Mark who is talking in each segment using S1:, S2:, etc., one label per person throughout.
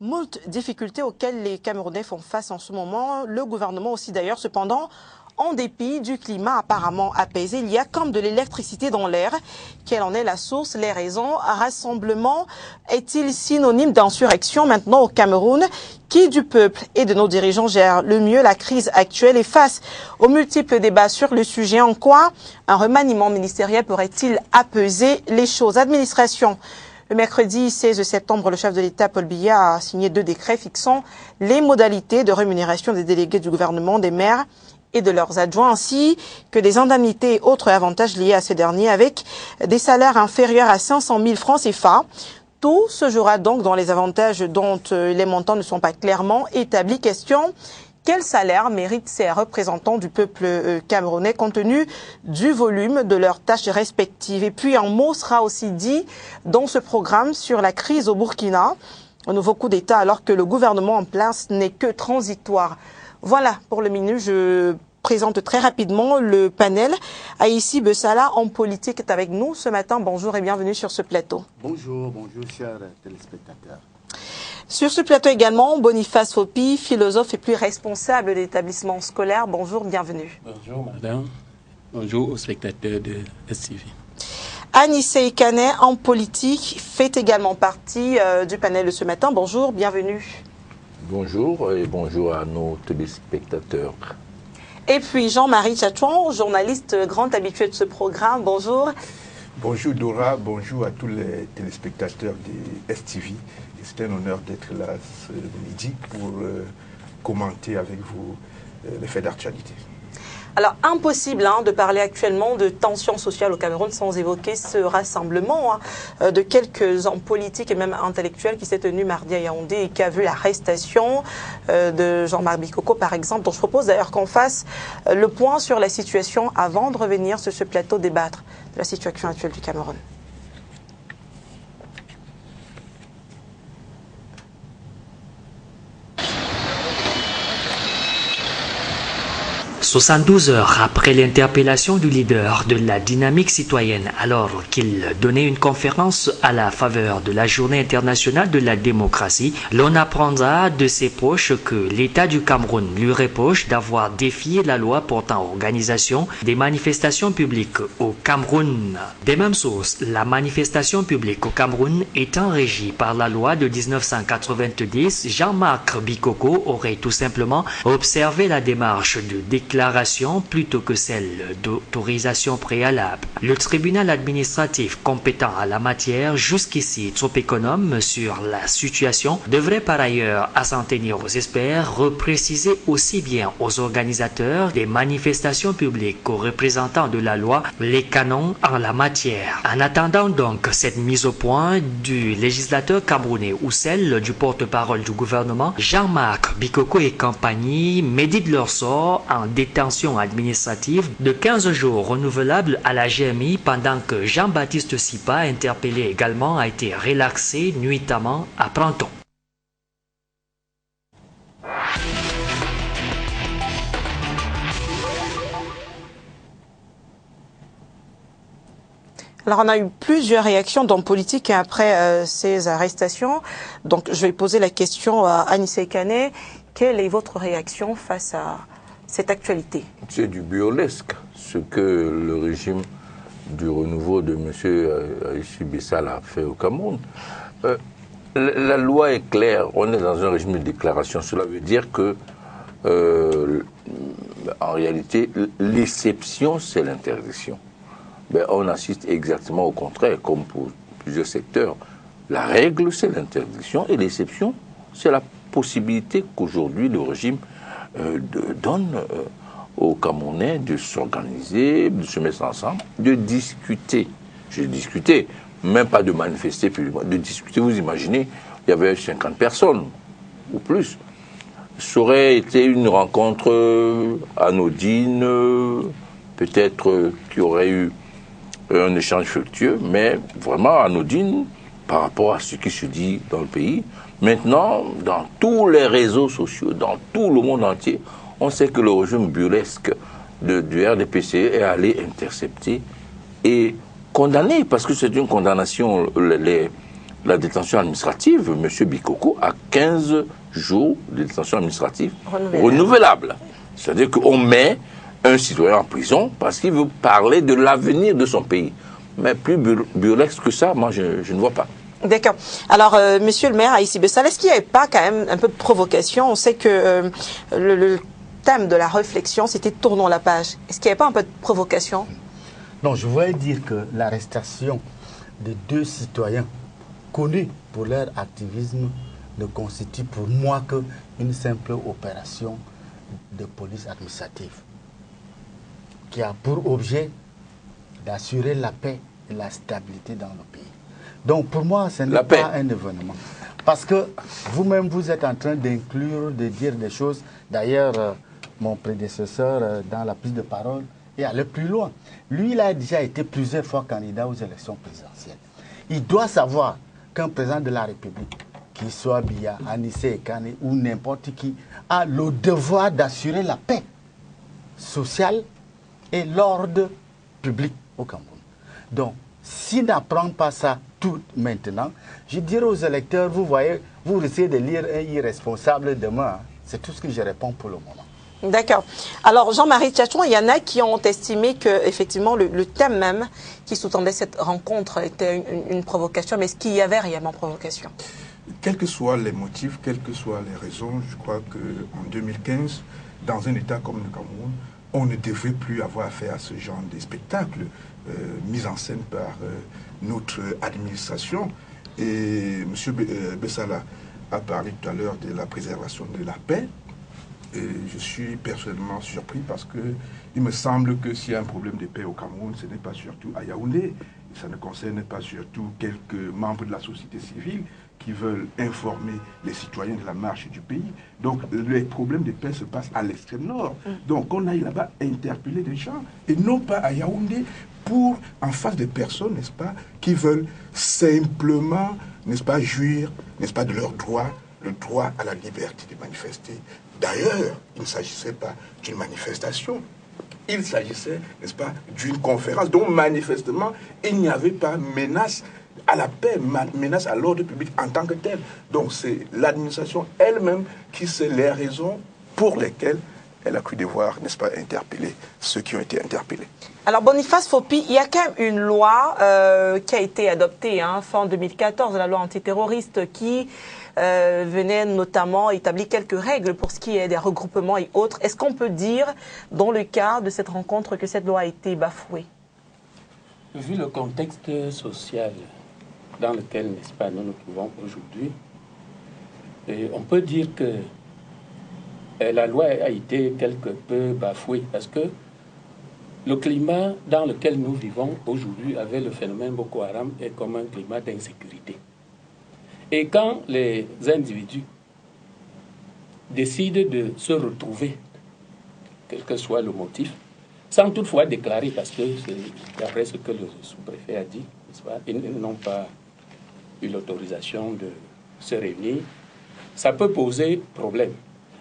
S1: Moult difficultés auxquelles les Camerounais font face en ce moment. Le gouvernement aussi d'ailleurs, cependant, en dépit du climat apparemment apaisé, il y a comme de l'électricité dans l'air. Quelle en est la source, les raisons? Rassemblement est-il synonyme d'insurrection maintenant au Cameroun? Qui du peuple et de nos dirigeants gère le mieux la crise actuelle et face aux multiples débats sur le sujet? En quoi un remaniement ministériel pourrait-il apaiser les choses? Administration. Le mercredi 16 septembre, le chef de l'État, Paul Biya, a signé 2 décrets fixant les modalités de rémunération des délégués du gouvernement, des maires et de leurs adjoints, ainsi que des indemnités et autres avantages liés à ces derniers avec des salaires inférieurs à 500 000 francs CFA. Tout se jouera donc dans les avantages dont les montants ne sont pas clairement établis. Question: quel salaire méritent ces représentants du peuple camerounais compte tenu du volume de leurs tâches respectives? Et puis un mot sera aussi dit dans ce programme sur la crise au Burkina, un nouveau coup d'État alors que le gouvernement en place n'est que transitoire. Voilà, pour le minute, je présente très rapidement le panel. Aïssi Bessala, en politique, est avec nous ce matin. Bonjour et bienvenue sur ce plateau.
S2: Bonjour, chers téléspectateurs.
S1: Sur ce plateau également, Boniface Fopi, philosophe et plus responsable d'établissement scolaire. Bonjour, bienvenue.
S3: Bonjour madame, bonjour aux spectateurs de STV.
S1: Anissé Kané, en politique, fait également partie du panel de ce matin. Bonjour, bienvenue.
S4: Bonjour et bonjour à nos téléspectateurs.
S1: Et puis Jean-Marie Tchatchouan, journaliste grand habitué de ce programme. Bonjour.
S2: Bonjour Dora, bonjour à tous les téléspectateurs de STV. C'est un honneur d'être là ce midi pour commenter avec vous les faits d'actualité.
S1: Alors, impossible de parler actuellement de tensions sociales au Cameroun sans évoquer ce rassemblement de quelques hommes politiques et même intellectuels qui s'est tenu mardi à Yaoundé et qui a vu l'arrestation de Jean-Marc Bikoko, par exemple, dont je propose d'ailleurs qu'on fasse le point sur la situation avant de revenir sur ce plateau débattre de la situation actuelle du Cameroun. «
S5: 72 heures après l'interpellation du leader de la dynamique citoyenne, alors qu'il donnait une conférence à la faveur de la Journée internationale de la démocratie, l'on apprendra de ses proches que l'État du Cameroun lui reproche d'avoir défié la loi portant organisation des manifestations publiques au Cameroun. Des mêmes sources, la manifestation publique au Cameroun étant régie par la loi de 1990, Jean-Marc Bikoko aurait tout simplement observé la démarche de déclaration plutôt que celle d'autorisation préalable. Le tribunal administratif compétent à la matière, jusqu'ici trop économe sur la situation, devrait par ailleurs, à s'en tenir aux experts, repréciser aussi bien aux organisateurs des manifestations publiques qu'aux représentants de la loi les canons en la matière. En attendant donc cette mise au point du législateur camerounais ou celle du porte-parole du gouvernement, Jean-Marc Bikoko et compagnie méditent leur sort en détention administrative de 15 jours renouvelable à la GMI pendant que Jean-Baptiste Sipa, interpellé également, a été relaxé nuitamment à Printemps.
S1: Alors, on a eu plusieurs réactions dans politique après ces arrestations. Donc, je vais poser la question à Anissé Kané. Quelle est votre réaction face à cette actualité?
S4: C'est du burlesque, ce que le régime du renouveau de M. Aïssi Bessala a fait au Cameroun. La loi est claire, on est dans un régime de déclaration. Cela veut dire que, en réalité, l'exception, c'est l'interdiction. Mais on assiste exactement au contraire, comme pour plusieurs secteurs. La règle, c'est l'interdiction, et l'exception, c'est la possibilité qu'aujourd'hui le régime donne aux Camerounais de s'organiser, de se mettre ensemble, de discuter. J'ai discuté, même pas de manifester publiquement, de discuter. Vous imaginez, il y avait 50 personnes ou plus. Ça aurait été une rencontre anodine, peut-être qu'il y aurait eu un échange fructueux, mais vraiment anodine par rapport à ce qui se dit dans le pays. Maintenant, dans tous les réseaux sociaux, dans tout le monde entier, on sait que le régime burlesque du RDPC est allé intercepter et condamner, parce que c'est une condamnation. la détention administrative, M. Bikoko a 15 jours de détention administrative renouvelable. C'est-à-dire qu'on met un citoyen en prison parce qu'il veut parler de l'avenir de son pays. Mais plus burlesque que ça, moi, je ne vois pas.
S1: D'accord. Alors, monsieur le maire Aïssi Bessal, est-ce qu'il n'y avait pas quand même un peu de provocation? On sait que le thème de la réflexion, c'était tournons la page. Est-ce qu'il n'y avait pas un peu de provocation?
S6: Non, je voulais dire que l'arrestation de 2 citoyens connus pour leur activisme ne constitue pour moi qu'une simple opération de police administrative qui a pour objet d'assurer la paix et la stabilité dans le pays. Donc pour moi, ce n'est pas un événement. Parce que vous-même, vous êtes en train d'inclure, de dire des choses. D'ailleurs, mon prédécesseur, dans la prise de parole, est allé plus loin. Lui, il a déjà été plusieurs fois candidat aux élections présidentielles. Il doit savoir qu'un président de la République, qu'il soit Biya, Anissé Ekane ou n'importe qui, a le devoir d'assurer la paix sociale et l'ordre public au Cameroun. Donc, s'il n'apprend pas ça tout maintenant, je dirais aux électeurs, vous voyez, vous risquez de lire un irresponsable demain. C'est tout ce que je réponds pour le moment.
S1: D'accord. Alors, Jean-Marie Tchachon, il y en a qui ont estimé que, effectivement, le thème même qui sous-tendait cette rencontre était une provocation. Mais est-ce qu'il y avait réellement provocation?
S2: Quels que soient les motifs, quelles que soient les raisons, je crois qu'en 2015, dans un État comme le Cameroun, on ne devrait plus avoir affaire à ce genre de spectacle mis en scène par notre administration. Et M. Bessala a parlé tout à l'heure de la préservation de la paix. Et je suis personnellement surpris parce que il me semble que s'il y a un problème de paix au Cameroun, ce n'est pas surtout à Yaoundé, ça ne concerne pas surtout quelques membres de la société civile qui veulent informer les citoyens de la marche du pays. Donc les problèmes de paix se passent à l'extrême nord. Donc on aille là-bas interpeller des gens et non pas à Yaoundé pour en face des personnes, n'est-ce pas, qui veulent simplement, n'est-ce pas, jouir, n'est-ce pas, de leur droit, le droit à la liberté de manifester. D'ailleurs, il ne s'agissait pas d'une manifestation, il s'agissait, n'est-ce pas, d'une conférence. Donc, manifestement, il n'y avait pas menace à la paix, menace à l'ordre public en tant que tel. Donc, c'est l'administration elle-même qui sait les raisons pour lesquelles elle a cru devoir, n'est-ce pas, interpeller ceux qui ont été interpellés. Alors,
S1: Boniface Fopi, il y a quand même une loi qui a été adoptée fin 2014, la loi antiterroriste, qui venait notamment établir quelques règles pour ce qui est des regroupements et autres. Est-ce qu'on peut dire, dans le cas de cette rencontre, que cette loi a été bafouée?
S3: Vu le contexte social dans lequel, n'est-ce pas, nous nous trouvons aujourd'hui, on peut dire que la loi a été quelque peu bafouée parce que le climat dans lequel nous vivons aujourd'hui avec le phénomène Boko Haram est comme un climat d'insécurité. Et quand les individus décident de se retrouver, quel que soit le motif, sans toutefois déclarer, parce que c'est d'après ce que le sous-préfet a dit, n'est-ce pas, ils n'ont pas eu l'autorisation de se réunir, ça peut poser problème.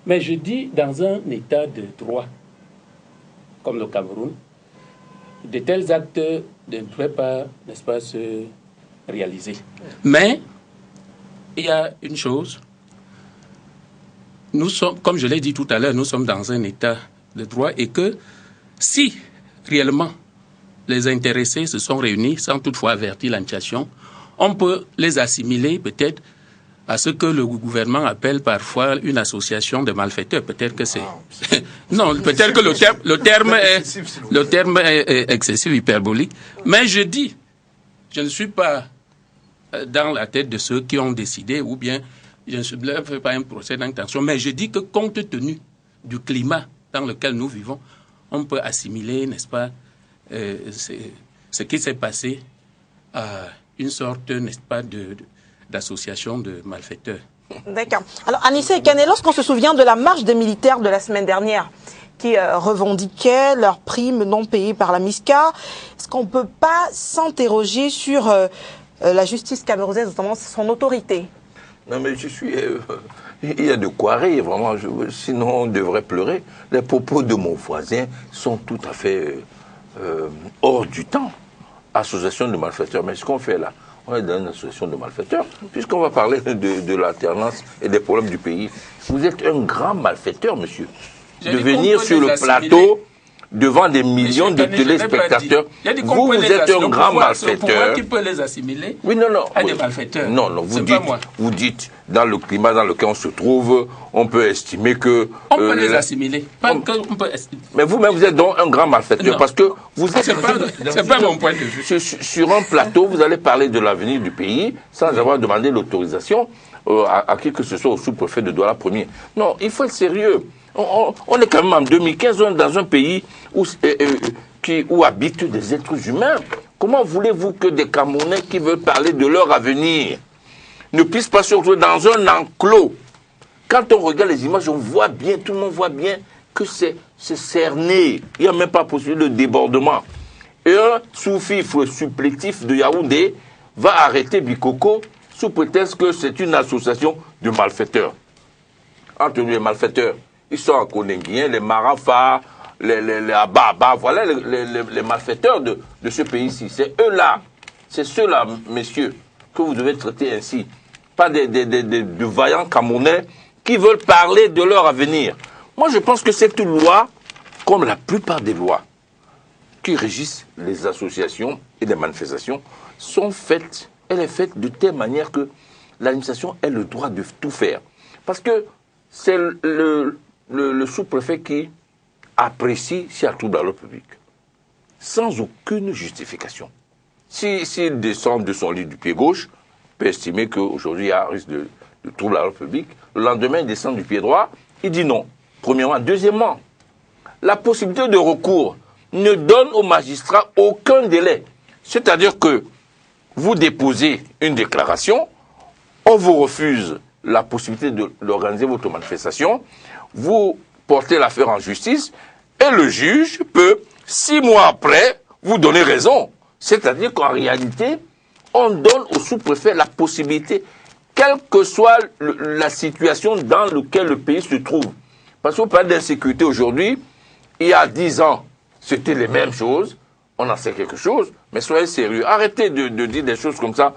S3: Mais je dis, dans un état de droit, comme le Cameroun, de tels actes ne devraient pas, n'est-ce pas, se réaliser. Mais il y a une chose, nous sommes, comme je l'ai dit tout à l'heure, nous sommes dans un état de droit et que si réellement les intéressés se sont réunis sans toutefois avertir l'administration, on peut les assimiler peut-être à ce que le gouvernement appelle parfois une association de malfaiteurs. Peut-être que c'est... Non, peut-être que le terme est excessif, hyperbolique. Mais je dis, je ne suis pas dans la tête de ceux qui ont décidé, ou bien je ne fais pas un procès d'intention, mais je dis que compte tenu du climat dans lequel nous vivons, on peut assimiler, n'est-ce pas, ce qui s'est passé à une sorte, n'est-ce pas, d'association de malfaiteurs.
S1: D'accord. Alors, Anissé Ekane, lorsqu'on se souvient de la marche des militaires de la semaine dernière, qui revendiquaient leurs primes non payées par la MISCA, est-ce qu'on ne peut pas s'interroger sur la justice camerounaise, notamment son autorité?
S4: Non, mais je suis... il y a de quoi rire, vraiment. Sinon, on devrait pleurer. Les propos de mon voisin sont tout à fait hors du temps. Association de malfaiteurs. Mais ce qu'on fait là, on est dans une association de malfaiteurs. Puisqu'on va parler de l'alternance et des problèmes du pays, vous êtes un grand malfaiteur, monsieur. De venir sur le plateau devant des millions de téléspectateurs. Vous êtes un grand malfaiteur.
S3: Qui peut les assimiler
S4: oui, non,
S3: à des malfaiteurs.
S4: Non, vous dites, dans le climat dans lequel on se trouve, on peut estimer que...
S3: On peut les assimiler.
S4: Mais vous-même, vous êtes donc un grand malfaiteur, parce que vous êtes...
S3: C'est pas mon point de vue.
S4: Sur un plateau, vous allez parler de l'avenir du pays sans avoir demandé l'autorisation à qui que ce soit, au sous-préfet de Douala Premier. Non, il faut être sérieux. On est quand même en 2015, on est dans un pays où habitent des êtres humains. Comment voulez-vous que des Camerounais qui veulent parler de leur avenir ne puissent pas se retrouver dans un enclos? Quand on regarde les images, on voit bien, tout le monde voit bien que c'est cerné. Il n'y a même pas possibilité de débordement. Et un sous-fifre supplétif de Yaoundé va arrêter Bikoko sous prétexte que c'est une association de malfaiteurs. Entre les malfaiteurs, ils sont en Konenguien, les Marafa, les Ababa, voilà les malfaiteurs de ce pays-ci. C'est eux-là, c'est ceux-là, messieurs, que vous devez traiter ainsi. Pas de vaillants Camerounais qui veulent parler de leur avenir. Moi, je pense que cette loi, comme la plupart des lois qui régissent les associations et les manifestations, elle est faite de telle manière que l'administration a le droit de tout faire. Parce que c'est le sous-préfet qui apprécie s'il y a trouble à l'ordre public, sans aucune justification. S'il descend de son lit du pied gauche, il peut estimer qu'aujourd'hui il y a un risque de trouble à l'ordre public. Le lendemain, il descend du pied droit, il dit non. Premièrement. Deuxièmement, la possibilité de recours ne donne au magistrat aucun délai. C'est-à-dire que vous déposez une déclaration, on vous refuse la possibilité d'organiser votre manifestation, vous portez l'affaire en justice et le juge peut, 6 mois après, vous donner raison. C'est-à-dire qu'en réalité, on donne au sous-préfet la possibilité, quelle que soit la situation dans laquelle le pays se trouve. Parce qu'on parle d'insécurité aujourd'hui, il y a 10 ans, c'était les mêmes choses, on en sait quelque chose, mais soyez sérieux. Arrêtez de dire des choses comme ça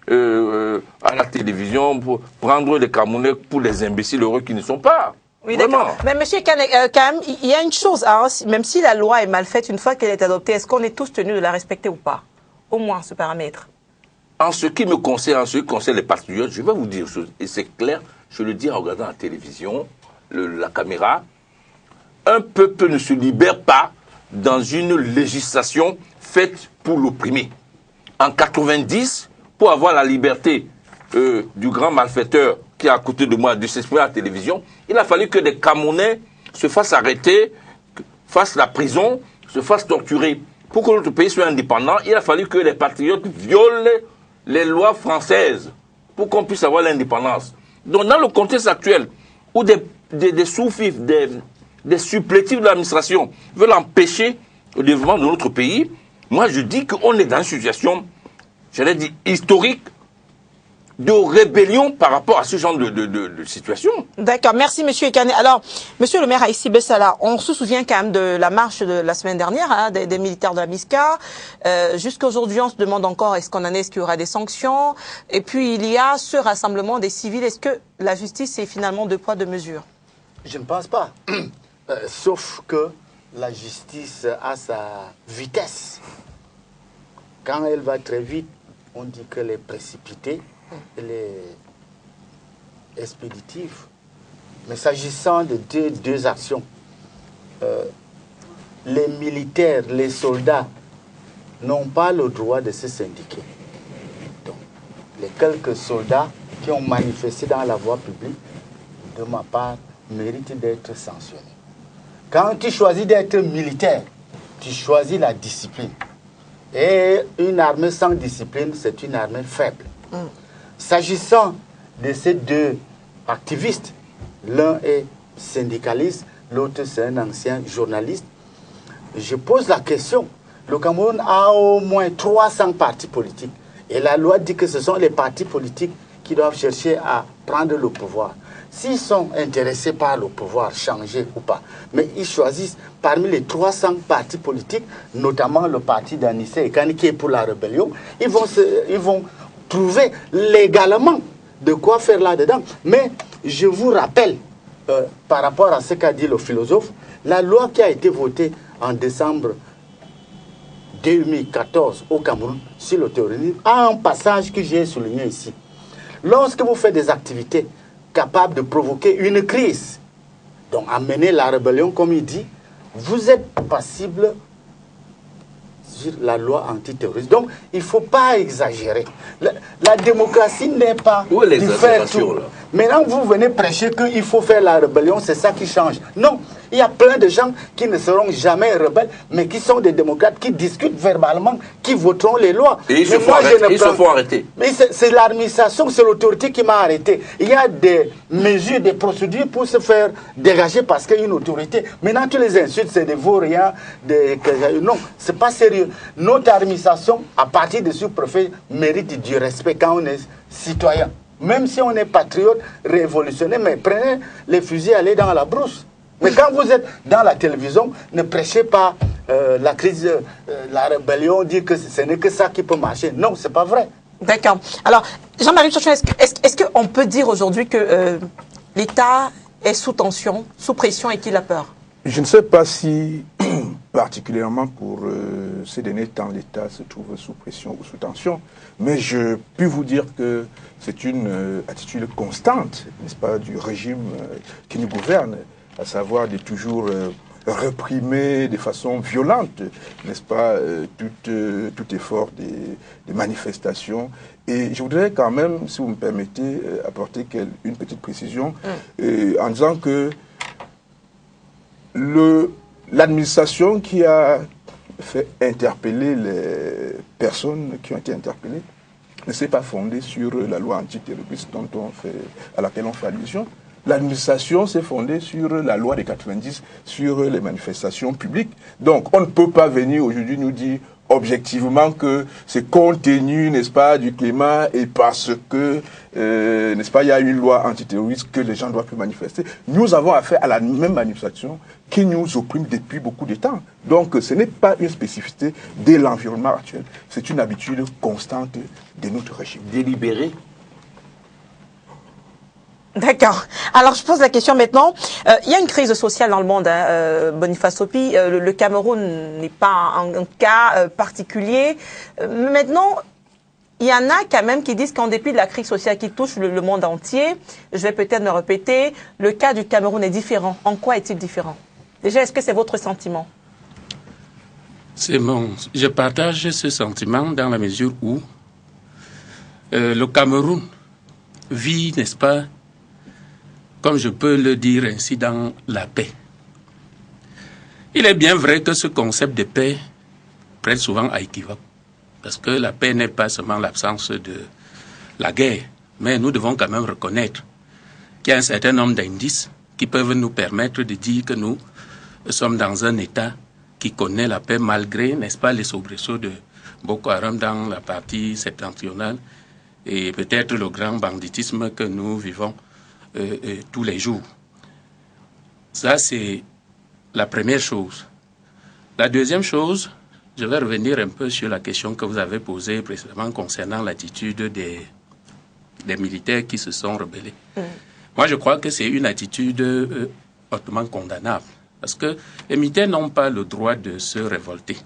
S4: à la télévision pour prendre les Camerounais pour des imbéciles heureux qui ne sont pas.
S1: Oui, d'accord. Mais monsieur Kane, quand même, il y a une chose, hein, même si la loi est mal faite, une fois qu'elle est adoptée, est-ce qu'on est tous tenus de la respecter ou pas? Au moins, ce paramètre.
S4: En ce qui me concerne, en ce qui concerne les patriotes, je vais vous dire une chose, et c'est clair, je le dis en regardant la télévision, la caméra, un peuple ne se libère pas dans une législation faite pour l'opprimer. En 90, pour avoir la liberté du grand malfaiteur qui est à côté de moi de s'exprimer à la télévision, il a fallu que des Camerounais se fassent arrêter, fassent la prison, se fassent torturer. Pour que notre pays soit indépendant, il a fallu que les patriotes violent les lois françaises pour qu'on puisse avoir l'indépendance. Donc dans le contexte actuel, où des sous-fifs, des supplétifs de l'administration veulent empêcher le développement de notre pays, moi je dis qu'on est dans une situation, j'allais dire, historique, de rébellion par rapport à ce genre de situation.
S1: D'accord, merci monsieur Ekane. Alors, monsieur le maire Haïssi Bessala, on se souvient quand même de la marche de la semaine dernière, hein, des militaires de la MISCA. Jusqu'à aujourd'hui, on se demande encore est-ce qu'il y aura des sanctions. Et puis il y a ce rassemblement des civils. Est-ce que la justice est finalement 2 poids 2 mesures?
S6: Je ne pense pas. Sauf que la justice a sa vitesse. Quand elle va très vite, on dit qu'elle est précipitée. Elle est expéditive. Mais s'agissant de deux actions, les militaires, les soldats n'ont pas le droit de se syndiquer. Donc, les quelques soldats qui ont manifesté dans la voie publique, de ma part, méritent d'être sanctionnés. Quand tu choisis d'être militaire, tu choisis la discipline. Et une armée sans discipline, c'est une armée faible. S'agissant de ces 2 activistes, l'un est syndicaliste, l'autre c'est un ancien journaliste, je pose la question. Le Cameroun a au moins 300 partis politiques. Et la loi dit que ce sont les partis politiques qui doivent chercher à prendre le pouvoir. S'ils sont intéressés par le pouvoir, changer ou pas, mais ils choisissent parmi les 300 partis politiques, notamment le parti d'Anissé Ekane qui est pour la rébellion, ils vont trouver légalement de quoi faire là-dedans. Mais je vous rappelle, par rapport à ce qu'a dit le philosophe, la loi qui a été votée en décembre 2014 au Cameroun sur le terrorisme a un passage que j'ai souligné ici. Lorsque vous faites des activités capables de provoquer une crise, donc amener la rébellion, comme il dit, vous êtes passible sur la loi antiterroriste. Donc, il ne faut pas exagérer. La démocratie n'est pas
S4: les
S6: de faire tout.
S4: là.
S6: Maintenant, vous venez prêcher qu'il faut faire la rébellion, c'est ça qui change. Non, il y a plein de gens qui ne seront jamais rebelles, mais qui sont des démocrates, qui discutent verbalement, qui voteront les lois.
S4: Et ils se font arrêter.
S6: Mais c'est l'administration, c'est l'autorité qui m'a arrêté. Il y a des mesures, des procédures pour se faire dégager parce qu'il y a une autorité. Maintenant, tous les insultes, c'est des vauriens, non, c'est pas sérieux. Notre administration, à partir des sous-préfets, mérite du respect quand on est citoyen. Même si on est patriote, révolutionnaire, mais prenez les fusils, allez dans la brousse. Mais quand vous êtes dans la télévision, ne prêchez pas la crise, la rébellion, dire que ce n'est que ça qui peut marcher. Non, c'est pas vrai.
S1: D'accord. Alors, Jean-Marie Chouchon, est-ce qu'on peut dire aujourd'hui que l'État est sous tension, sous pression et qu'il a peur?
S2: Je ne sais pas si, particulièrement pour ces derniers temps, l'État se trouve sous pression ou sous tension, mais je puis vous dire que c'est une attitude constante, n'est-ce pas, du régime qui nous gouverne, à savoir de toujours réprimer de façon violente, n'est-ce pas, tout effort des manifestations. Et je voudrais quand même, si vous me permettez, apporter une petite précision en disant que l'administration qui a fait interpeller les personnes qui ont été interpellées ne s'est pas fondée sur la loi antiterroriste à laquelle on fait allusion. L'administration s'est fondée sur la loi des 90, sur les manifestations publiques. Donc, on ne peut pas venir aujourd'hui nous dire objectivement que c'est compte tenu, n'est-ce pas, du climat et parce que, n'est-ce pas, il y a une loi antiterroriste que les gens doivent plus manifester. Nous avons affaire à la même manifestation qui nous opprime depuis beaucoup de temps. Donc, ce n'est pas une spécificité de l'environnement actuel. C'est une habitude constante de notre régime.
S4: Délibéré.
S1: D'accord. Alors, je pose la question maintenant. Il y a une crise sociale dans le monde, Boniface Sopi. Le Cameroun n'est pas un cas particulier. Maintenant, il y en a quand même qui disent qu'en dépit de la crise sociale qui touche le monde entier, je vais peut-être me répéter, le cas du Cameroun est différent. En quoi est-il différent? Déjà, est-ce que c'est votre sentiment?
S3: Je partage ce sentiment dans la mesure où le Cameroun vit, n'est-ce pas, comme je peux le dire ainsi, dans la paix. Il est bien vrai que ce concept de paix prête souvent à équivoque, parce que la paix n'est pas seulement l'absence de la guerre, mais nous devons quand même reconnaître qu'il y a un certain nombre d'indices qui peuvent nous permettre de dire que nous sommes dans un État qui connaît la paix malgré, n'est-ce pas, les soubresauts de Boko Haram dans la partie septentrionale et peut-être le grand banditisme que nous vivons tous les jours. Ça, c'est la première chose. La deuxième chose, je vais revenir un peu sur la question que vous avez posée précédemment concernant l'attitude des militaires qui se sont rebellés. Moi, je crois que c'est une attitude hautement condamnable, parce que les militaires n'ont pas le droit de se révolter.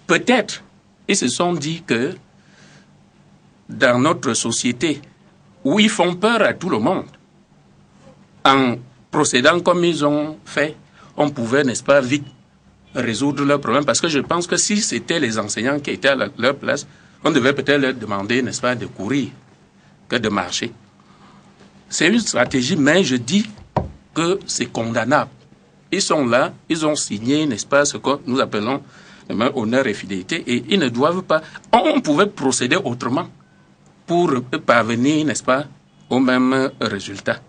S3: Peut-être, ils se sont dit que dans notre société, où ils font peur à tout le monde, en procédant comme ils ont fait, on pouvait, n'est-ce pas, vite résoudre leurs problèmes. Parce que je pense que si c'était les enseignants qui étaient à leur place, on devait peut-être leur demander, n'est-ce pas, de courir que de marcher. C'est une stratégie, mais je dis que c'est condamnable. Ils sont là, ils ont signé, n'est-ce pas, ce que nous appelons honneur et fidélité, et ils ne doivent pas... On pouvait procéder autrement pour parvenir, n'est-ce pas, au même résultat.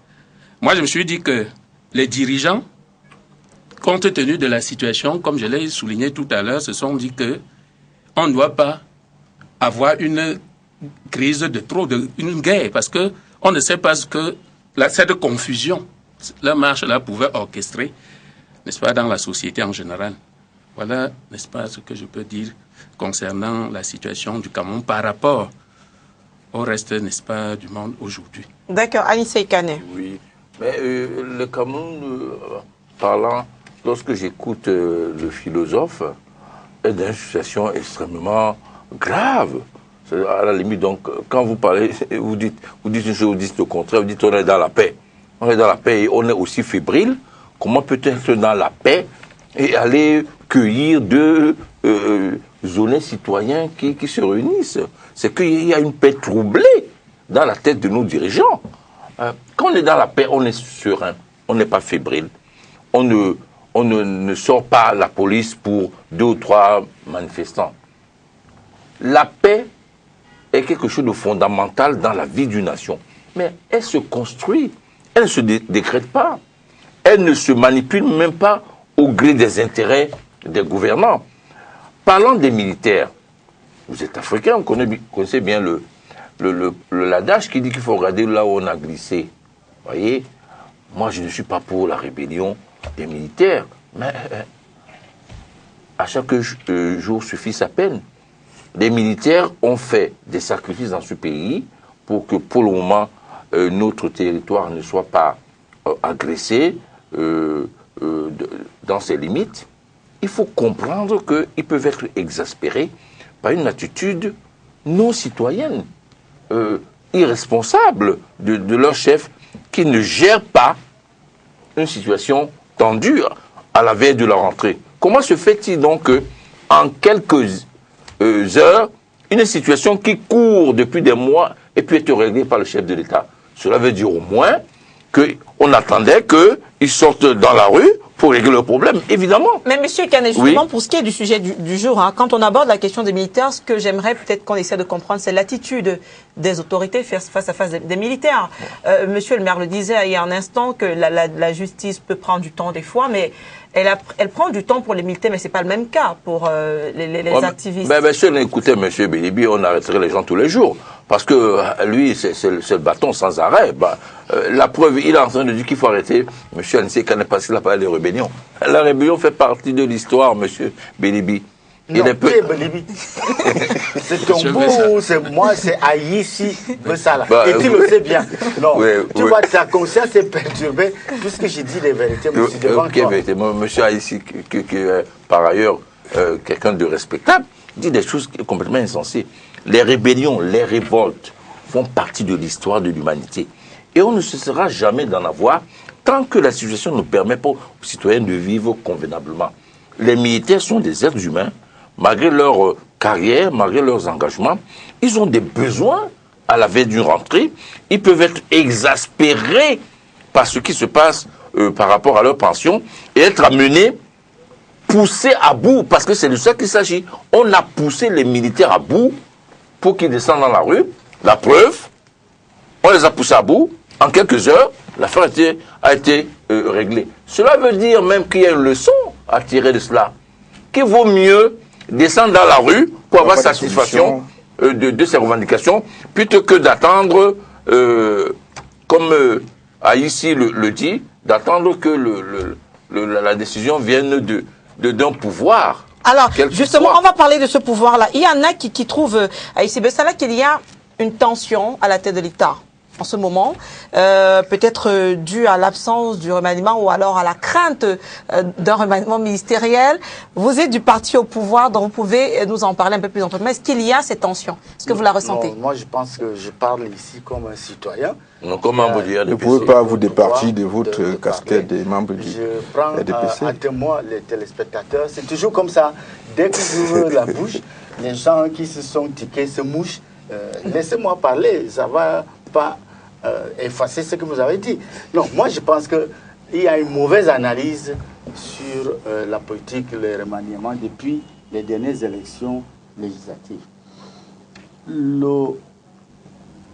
S3: Moi, je me suis dit que les dirigeants, compte tenu de la situation, comme je l'ai souligné tout à l'heure, se sont dit que on ne doit pas avoir une crise de trop, une guerre, parce que on ne sait pas ce que cette confusion, la marche là pouvait orchestrer, n'est-ce pas, dans la société en général. Voilà, n'est-ce pas, ce que je peux dire concernant la situation du Cameroun par rapport au reste, n'est-ce pas, du monde aujourd'hui.
S1: D'accord, Anissé Kane.
S4: Oui, mais le Cameroun, parlant, lorsque j'écoute le philosophe, est dans une situation extrêmement grave. À la limite, donc, quand vous parlez, vous dites une chose, vous dites le contraire, vous dites on est dans la paix. On est dans la paix et on est aussi fébrile. Comment peut-être dans la paix et aller cueillir deux honnêtes citoyens qui se réunissent? C'est qu'il y a une paix troublée dans la tête de nos dirigeants. Quand on est dans la paix, on est serein, on n'est pas fébrile. On ne sort pas la police pour 2 ou 3 manifestants. La paix est quelque chose de fondamental dans la vie d'une nation. Mais elle se construit, elle ne se décrète pas. Elle ne se manipule même pas au gré des intérêts des gouvernants. Parlant des militaires, vous êtes africain, vous connaissez bien l'adage qui dit qu'il faut regarder là où on a glissé. Vous voyez, moi je ne suis pas pour la rébellion des militaires, mais à chaque jour suffit sa peine. Les militaires ont fait des sacrifices dans ce pays pour que pour le moment notre territoire ne soit pas agressé dans ses limites. Il faut comprendre qu'ils peuvent être exaspérés par une attitude non citoyenne, irresponsable de leur chef qui ne gère pas une situation tendue à la veille de la rentrée. Comment se fait-il donc qu'en quelques heures, une situation qui court depuis des mois et puis être réglée par le chef de l'État? Cela veut dire au moins qu'on attendait qu'ils sortent dans la rue pour régler le problème, évidemment.
S1: Mais M. Kane, justement,
S4: oui.
S1: pour ce qui est du sujet du jour, hein, quand on aborde la question des militaires, ce que j'aimerais peut-être qu'on essaie de comprendre, c'est l'attitude des autorités face à face des militaires. Monsieur le maire le disait il y a un instant que la justice peut prendre du temps des fois, mais elle prend du temps pour les militaires, mais c'est pas le même cas pour les activistes.
S4: Mais si on écoutait M. Bélibi, on arrêterait les gens tous les jours. Parce que lui, c'est le bâton sans arrêt. La preuve, il est en train de dire qu'il faut arrêter M. Anissé Kane parce qu'il a parlé de rébellion. La rébellion fait partie de l'histoire, M. Bélibi.
S6: Non, Bélibi. C'est ton beau, c'est moi, c'est Aïssi Bessala. Et tu le sais bien. Non, tu vois, ta conscience est perturbée puisque j'ai dit les vérités, mais c'est devant toi.
S4: M. Aïssi, qui est par ailleurs quelqu'un de respectable, dit des choses complètement insensées. Les rébellions, les révoltes font partie de l'histoire de l'humanité. Et on ne cessera jamais d'en avoir tant que la situation ne permet pas aux citoyens de vivre convenablement. Les militaires sont des êtres humains, malgré leur carrière, malgré leurs engagements, ils ont des besoins à la veille d'une rentrée. Ils peuvent être exaspérés par ce qui se passe par rapport à leur pension et être amenés, poussés à bout, parce que c'est de ça qu'il s'agit. On a poussé les militaires à bout pour qu'ils descendent dans la rue. La preuve, on les a poussés à bout. En quelques heures, l'affaire a été réglée. Cela veut dire même qu'il y a une leçon à tirer de cela. Qu'il vaut mieux descendre dans la rue pour avoir satisfaction de ses revendications, plutôt que d'attendre, comme Aïssi le dit, d'attendre que la décision vienne d'un pouvoir.
S1: Alors, justement, on va parler de ce pouvoir-là. Il y en a qui trouvent, Aïssi Bessala, qu'il y a une tension à la tête de l'État en ce moment, peut-être due à l'absence du remaniement ou alors à la crainte d'un remaniement ministériel. Vous êtes du parti au pouvoir, donc vous pouvez nous en parler un peu plus en profondeur. Est-ce qu'il y a cette tension? Est-ce que vous la ressentez?
S6: Non, moi, je pense que je parle ici comme un citoyen.
S4: Non, comment vous dire?
S2: Ne pouvez pas vous départir de votre casquette des membres du
S6: Je prends à témoin les téléspectateurs. C'est toujours comme ça. Dès que j'ouvre la bouche, les gens qui se sont tiqués se mouchent. Laissez-moi parler, ça ne va pas effacer ce que vous avez dit. Non, moi je pense qu'il y a une mauvaise analyse sur la politique, le remaniement depuis les dernières élections législatives. Le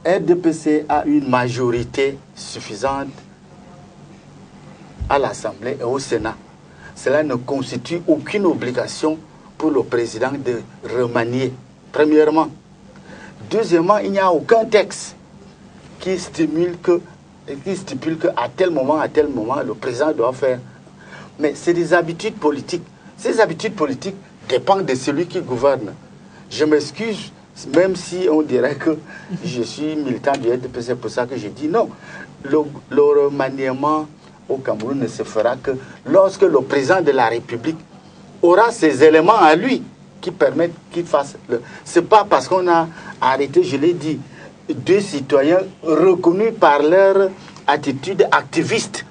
S6: RDPC a une majorité suffisante à l'Assemblée et au Sénat. Cela ne constitue aucune obligation pour le président de remanier, premièrement. Deuxièmement, il n'y a aucun texte qui stipule qu'à tel moment, le président doit faire. Mais c'est des habitudes politiques. Ces habitudes politiques dépendent de celui qui gouverne. Je m'excuse Même si on dirait que je suis militant du RDP, c'est pour ça que je dis non. Le remaniement au Cameroun ne se fera que lorsque le président de la République aura ces éléments à lui qui permettent qu'il fasse. Ce n'est pas parce qu'on a arrêté, je l'ai dit, 2 citoyens reconnus par leur attitude activiste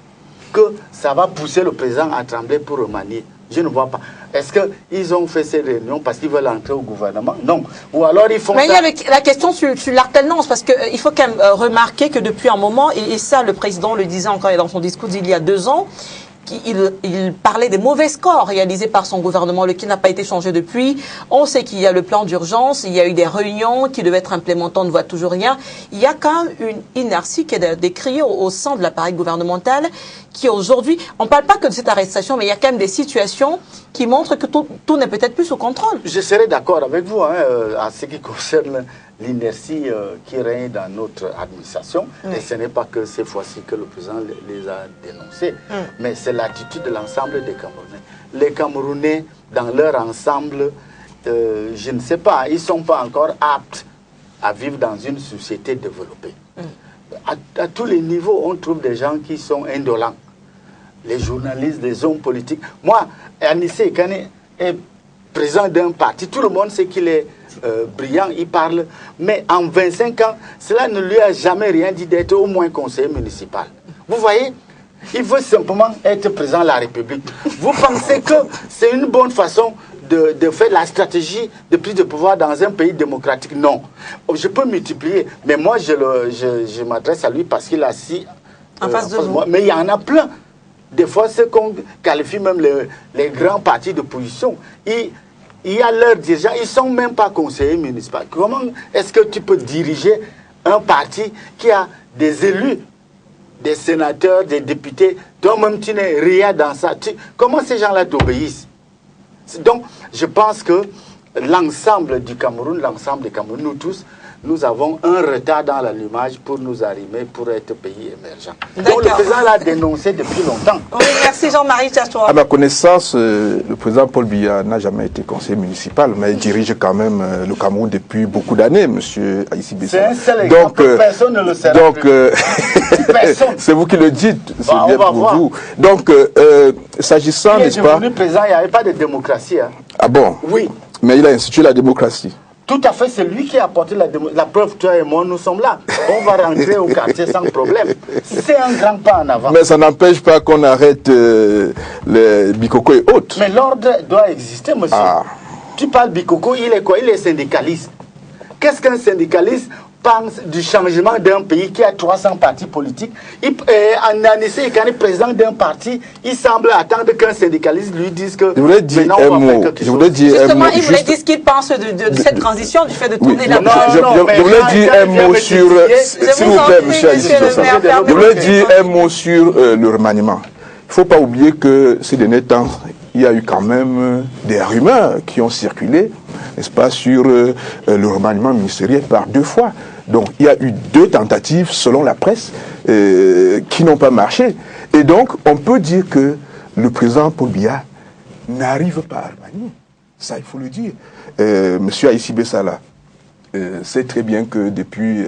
S6: que ça va pousser le président à trembler pour remanier. Je ne vois pas. Est-ce qu'ils ont fait ces réunions parce qu'ils veulent entrer au gouvernement? Non. Ou alors ils font
S1: Mais
S6: ça...
S1: il y a la question sur l'alternance, parce qu'il faut quand même remarquer que depuis un moment, et ça le président le disait encore dans son discours d'il y a 2 ans, il parlait des mauvais scores réalisés par son gouvernement, lequel n'a pas été changé depuis. On sait qu'il y a le plan d'urgence, il y a eu des réunions qui devaient être implémentées, on ne voit toujours rien. Il y a quand même une inertie qui est décriée au sein de l'appareil gouvernemental, qui aujourd'hui, on ne parle pas que de cette arrestation, mais il y a quand même des situations qui montrent que tout n'est peut-être plus sous contrôle.
S6: Je serai d'accord avec vous en ce qui concerne l'inertie qui règne dans notre administration. Oui. Et ce n'est pas que ces fois-ci que le président les a dénoncés, mais c'est l'attitude de l'ensemble des Camerounais. Les Camerounais, dans leur ensemble, je ne sais pas, ils ne sont pas encore aptes à vivre dans une société développée. À tous les niveaux, on trouve des gens qui sont indolents. Les journalistes, les hommes politiques. Moi, Anissé Kane est président d'un parti, tout le monde sait qu'il est brillant, il parle, mais en 25 ans, cela ne lui a jamais rien dit d'être au moins conseiller municipal. Vous voyez, il veut simplement être président de la République. Vous pensez que c'est une bonne façon de faire la stratégie de prise de pouvoir dans un pays démocratique? Non. Je peux multiplier, mais moi je m'adresse à lui parce qu'il a si
S1: en face de vous.
S6: Mais il y en a plein. Des fois, ce qu'on qualifie même les grands partis d'opposition, il y a leurs dirigeants, ils ne sont même pas conseillers municipaux. Comment est-ce que tu peux diriger un parti qui a des élus, des sénateurs, des députés, toi-même tu n'es rien dans ça? Comment ces gens-là t'obéissent? Donc, je pense que l'ensemble du Cameroun, l'ensemble des Camerounais, nous tous, nous avons un retard dans l'allumage pour nous arrimer, pour être pays émergent. Donc le président l'a dénoncé depuis longtemps.
S1: Oui, merci Jean-Marie Tchachoua.
S2: À ma connaissance, le président Paul Biya n'a jamais été conseiller municipal, mais il dirige quand même le Cameroun depuis beaucoup d'années, monsieur Aïssi Bessa.
S6: C'est un seul exemple, personne ne le sait.
S2: Donc, c'est vous qui le dites, c'est bien pour vous. Donc, s'agissant, n'est-ce pas...
S6: Il est devenu président, il n'y avait pas de démocratie. Hein.
S2: Ah bon?
S6: Oui.
S2: Mais il a institué la démocratie.
S6: Tout à fait, c'est lui qui a apporté la preuve, toi et moi, nous sommes là. On va rentrer au quartier sans problème. C'est un grand pas en avant.
S2: Mais ça n'empêche pas qu'on arrête les Bikoko et autres.
S6: Mais l'ordre doit exister, monsieur. Tu parles Bikoko, il est quoi? Il est syndicaliste. Qu'est-ce qu'un syndicaliste pense du changement d'un pays qui a 300 partis politiques? Anissé Kane, président d'un parti, il semble attendre qu'un syndicaliste lui dise que...
S2: Je voulais dire un mot.
S1: Justement, il voulait dire ce qu'il pense de cette transition, du fait de tourner la page.
S2: Je voulais dire un mot sur... S'il vous plaît, monsieur Aïssi Bessa. Je voulais dire un mot sur le remaniement. Il ne faut pas oublier que ces derniers temps, il y a eu quand même des rumeurs qui ont circulé, n'est-ce pas, sur le remaniement ministériel par 2 fois. Donc, il y a eu 2 tentatives, selon la presse, qui n'ont pas marché. Et donc, on peut dire que le président Paul Biya n'arrive pas à remanier. Ça, il faut le dire. Monsieur Aïssi Bessa sait très bien que depuis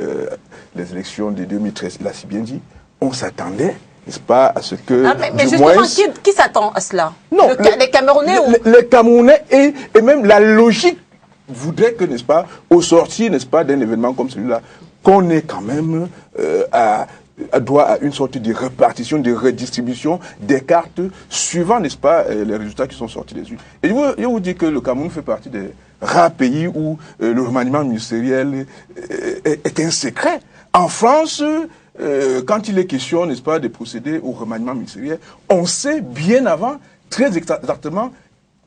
S2: les élections de 2013, il a si bien dit, on s'attendait, n'est-ce pas, à ce que...
S1: mais justement, qui s'attend à cela?
S2: Non,
S1: les Camerounais
S2: les Camerounais et même la logique voudrait que, n'est-ce pas, au sortir, n'est-ce pas, d'un événement comme celui-là, qu'on ait quand même droit à une sorte de répartition, de redistribution des cartes suivant, n'est-ce pas, les résultats qui sont sortis des urnes. Et je vous dis que le Cameroun fait partie des rares pays où le remaniement ministériel est un secret. En France, quand il est question, n'est-ce pas, de procéder au remaniement ministériel, on sait bien avant, très exactement,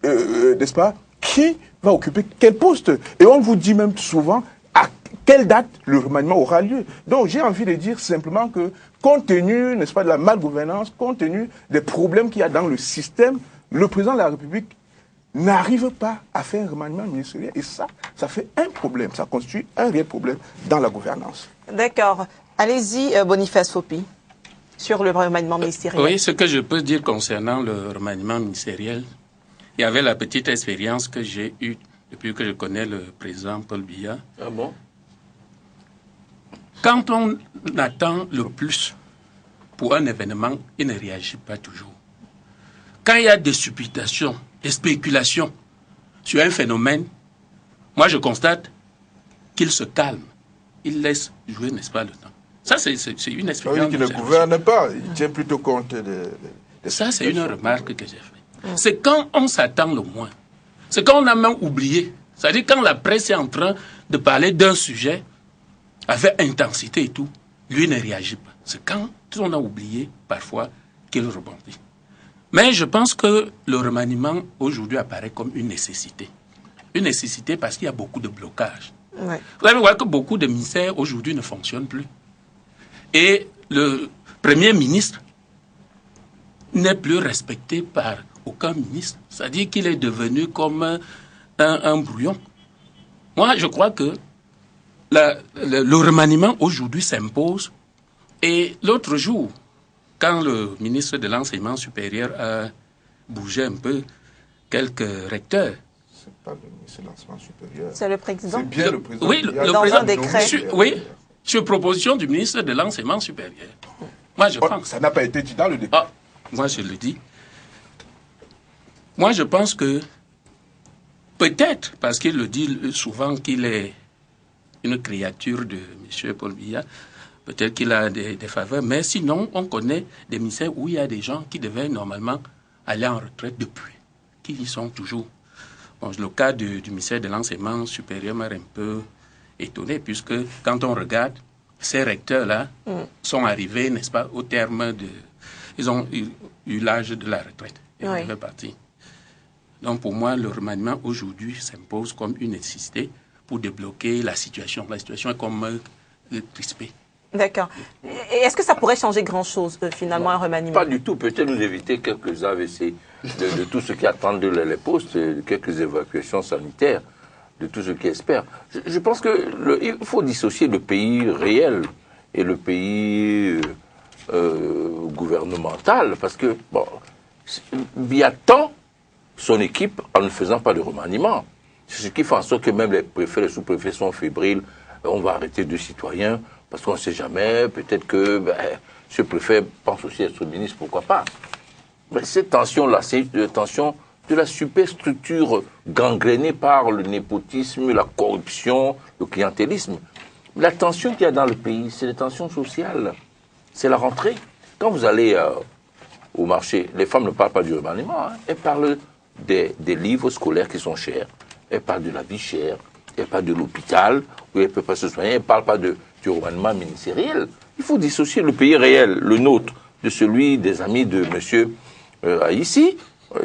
S2: n'est-ce pas, qui va occuper quel poste. Et on vous dit même souvent à quelle date le remaniement aura lieu. Donc j'ai envie de dire simplement que, compte tenu, n'est-ce pas, de la malgouvernance, compte tenu des problèmes qu'il y a dans le système, le président de la République n'arrive pas à faire un remaniement ministériel. Et ça fait un problème, ça constitue un réel problème dans la gouvernance.
S1: D'accord. Allez-y, Boniface Fopi, sur le remaniement ministériel.
S3: Oui, ce que je peux dire concernant le remaniement ministériel, il y avait la petite expérience que j'ai eue depuis que je connais le président Paul Biya.
S4: Ah bon?
S3: Quand on attend le plus pour un événement, il ne réagit pas toujours. Quand il y a des supputations, des spéculations sur un phénomène, moi je constate qu'il se calme. Il laisse jouer, n'est-ce pas, le temps. Ça, c'est une expérience.
S2: Ça veut dire qu'il ne gouverne pas, il tient plutôt compte de
S3: ça, c'est une remarque que j'ai faite. C'est quand on s'attend le moins. C'est quand on a même oublié. C'est-à-dire quand la presse est en train de parler d'un sujet avec intensité et tout, lui ne réagit pas. C'est quand on a oublié, parfois, qu'il rebondit. Mais je pense que le remaniement, aujourd'hui, apparaît comme une nécessité. Une nécessité parce qu'il y a beaucoup de blocages.
S1: Ouais.
S3: Vous allez voir que beaucoup de ministères, aujourd'hui, ne fonctionnent plus. Et le Premier ministre n'est plus respecté par aucun ministre. C'est-à-dire qu'il est devenu comme un brouillon. Moi, je crois que le remaniement aujourd'hui s'impose. Et l'autre jour, quand le ministre de l'Enseignement supérieur a bougé un peu quelques recteurs.
S2: C'est pas le ministre de l'Enseignement supérieur.
S1: C'est le président.
S2: C'est bien le président.
S3: Oui,
S1: Dans un décret.
S3: Sur proposition du ministre de l'Enseignement supérieur. Moi, je pense.
S2: Ça n'a pas été dit dans le décret.
S3: Moi, je le dis. Moi, je pense que peut-être, parce qu'il le dit souvent qu'il est une créature de M. Paul Biya, peut-être qu'il a des faveurs, mais sinon, on connaît des ministères où il y a des gens qui devaient normalement aller en retraite depuis, qui y sont toujours. Bon, le cas du ministère de l'Enseignement supérieur m'a un peu étonné, puisque quand on regarde, ces recteurs-là sont arrivés, n'est-ce pas, au terme de... Ils ont eu l'âge de la retraite. Ils devaient partir. Donc, pour moi, le remaniement aujourd'hui s'impose comme une nécessité pour débloquer la situation. La situation est comme crispée.
S1: D'accord. Et est-ce que ça pourrait changer grand-chose, finalement, un remaniement?
S4: Pas du tout. Peut-être nous éviter quelques AVC de tout ce qui attend les postes, de quelques évacuations sanitaires, de tout ce qui espère. Je pense qu'il faut dissocier le pays réel et le pays gouvernemental, parce que, bon, Biya tend son équipe en ne faisant pas de remaniement. C'est ce qui fait en sorte que même les préfets, les sous-préfets sont fébriles. On va arrêter 2 citoyens, parce qu'on ne sait jamais, peut-être que ce préfet pense aussi être ministre, pourquoi pas. Mais cette tension-là, c'est une tension de la superstructure gangrénée par le népotisme, la corruption, le clientélisme. La tension qu'il y a dans le pays, c'est la tension sociale. C'est la rentrée. Quand vous allez au marché, les femmes ne parlent pas du remaniement, hein. Elles parlent des livres scolaires qui sont chers, elles parlent de la vie chère, elles parlent de l'hôpital, où elles ne peuvent pas se soigner, elles ne parlent pas du remaniement ministériel. Il faut dissocier le pays réel, le nôtre, de celui des amis de M. Ici,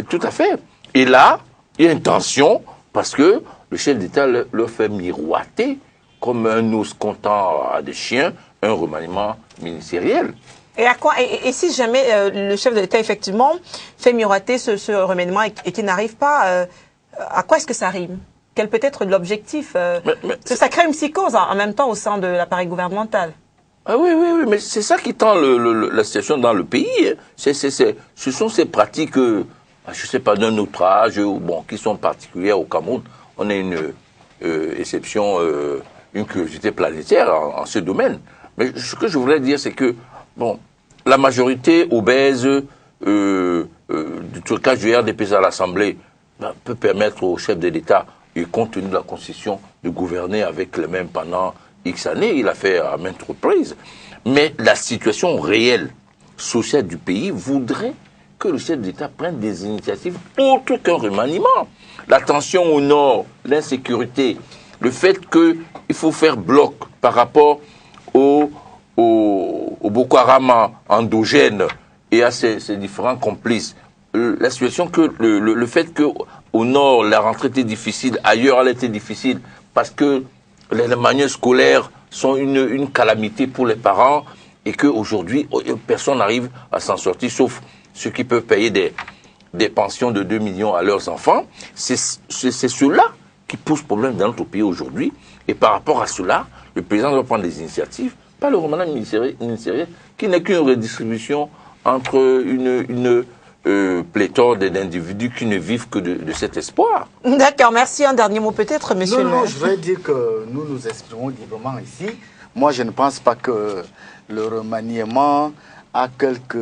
S4: tout à fait. Et là, il y a une tension, parce que le chef d'État leur fait miroiter, comme un os comptant à des chiens, un remaniement ministériel.
S1: Et à quoi et si jamais le chef de l'État effectivement fait miroiter ce remaniement et qu'il n'arrive pas, à quoi est-ce que ça rime? Quel peut être l'objectif? Parce que ça crée une psychose en même temps au sein de l'appareil gouvernemental.
S4: Ah oui, mais c'est ça qui tend la situation dans le pays. Ce sont ces pratiques, je ne sais pas, d'un autre âge, qui sont particulières au Cameroun. On a une exception, une curiosité planétaire en ce domaine. Mais ce que je voulais dire, c'est que, la majorité obèse du trucage du RDPC à l'Assemblée peut permettre au chef de l'État, et compte tenu de la Constitution, de gouverner avec les mêmes pendant X années. Il a fait à maintes reprises. Mais la situation réelle, sociale du pays voudrait que le chef d'État prenne des initiatives autres qu'un remaniement. La tension au nord, l'insécurité, le fait qu'il faut faire bloc par rapport au Boko Haram endogène et à ses différents complices. La situation que le fait qu'au nord, la rentrée était difficile, ailleurs elle était difficile, parce que les manuels scolaires sont une calamité pour les parents et qu'aujourd'hui, personne n'arrive à s'en sortir, sauf ceux qui peuvent payer des pensions de 2 millions à leurs enfants. C'est cela qui pose problème dans notre pays aujourd'hui. Et par rapport à cela, le président doit prendre des initiatives, pas le remaniement ministériel, qui n'est qu'une redistribution entre pléthore d'individus qui ne vivent que de cet espoir.
S1: D'accord, merci. Un dernier mot peut-être, monsieur.
S6: Non, je voudrais dire que nous nous exprimons librement ici. Moi, je ne pense pas que le remaniement a quelques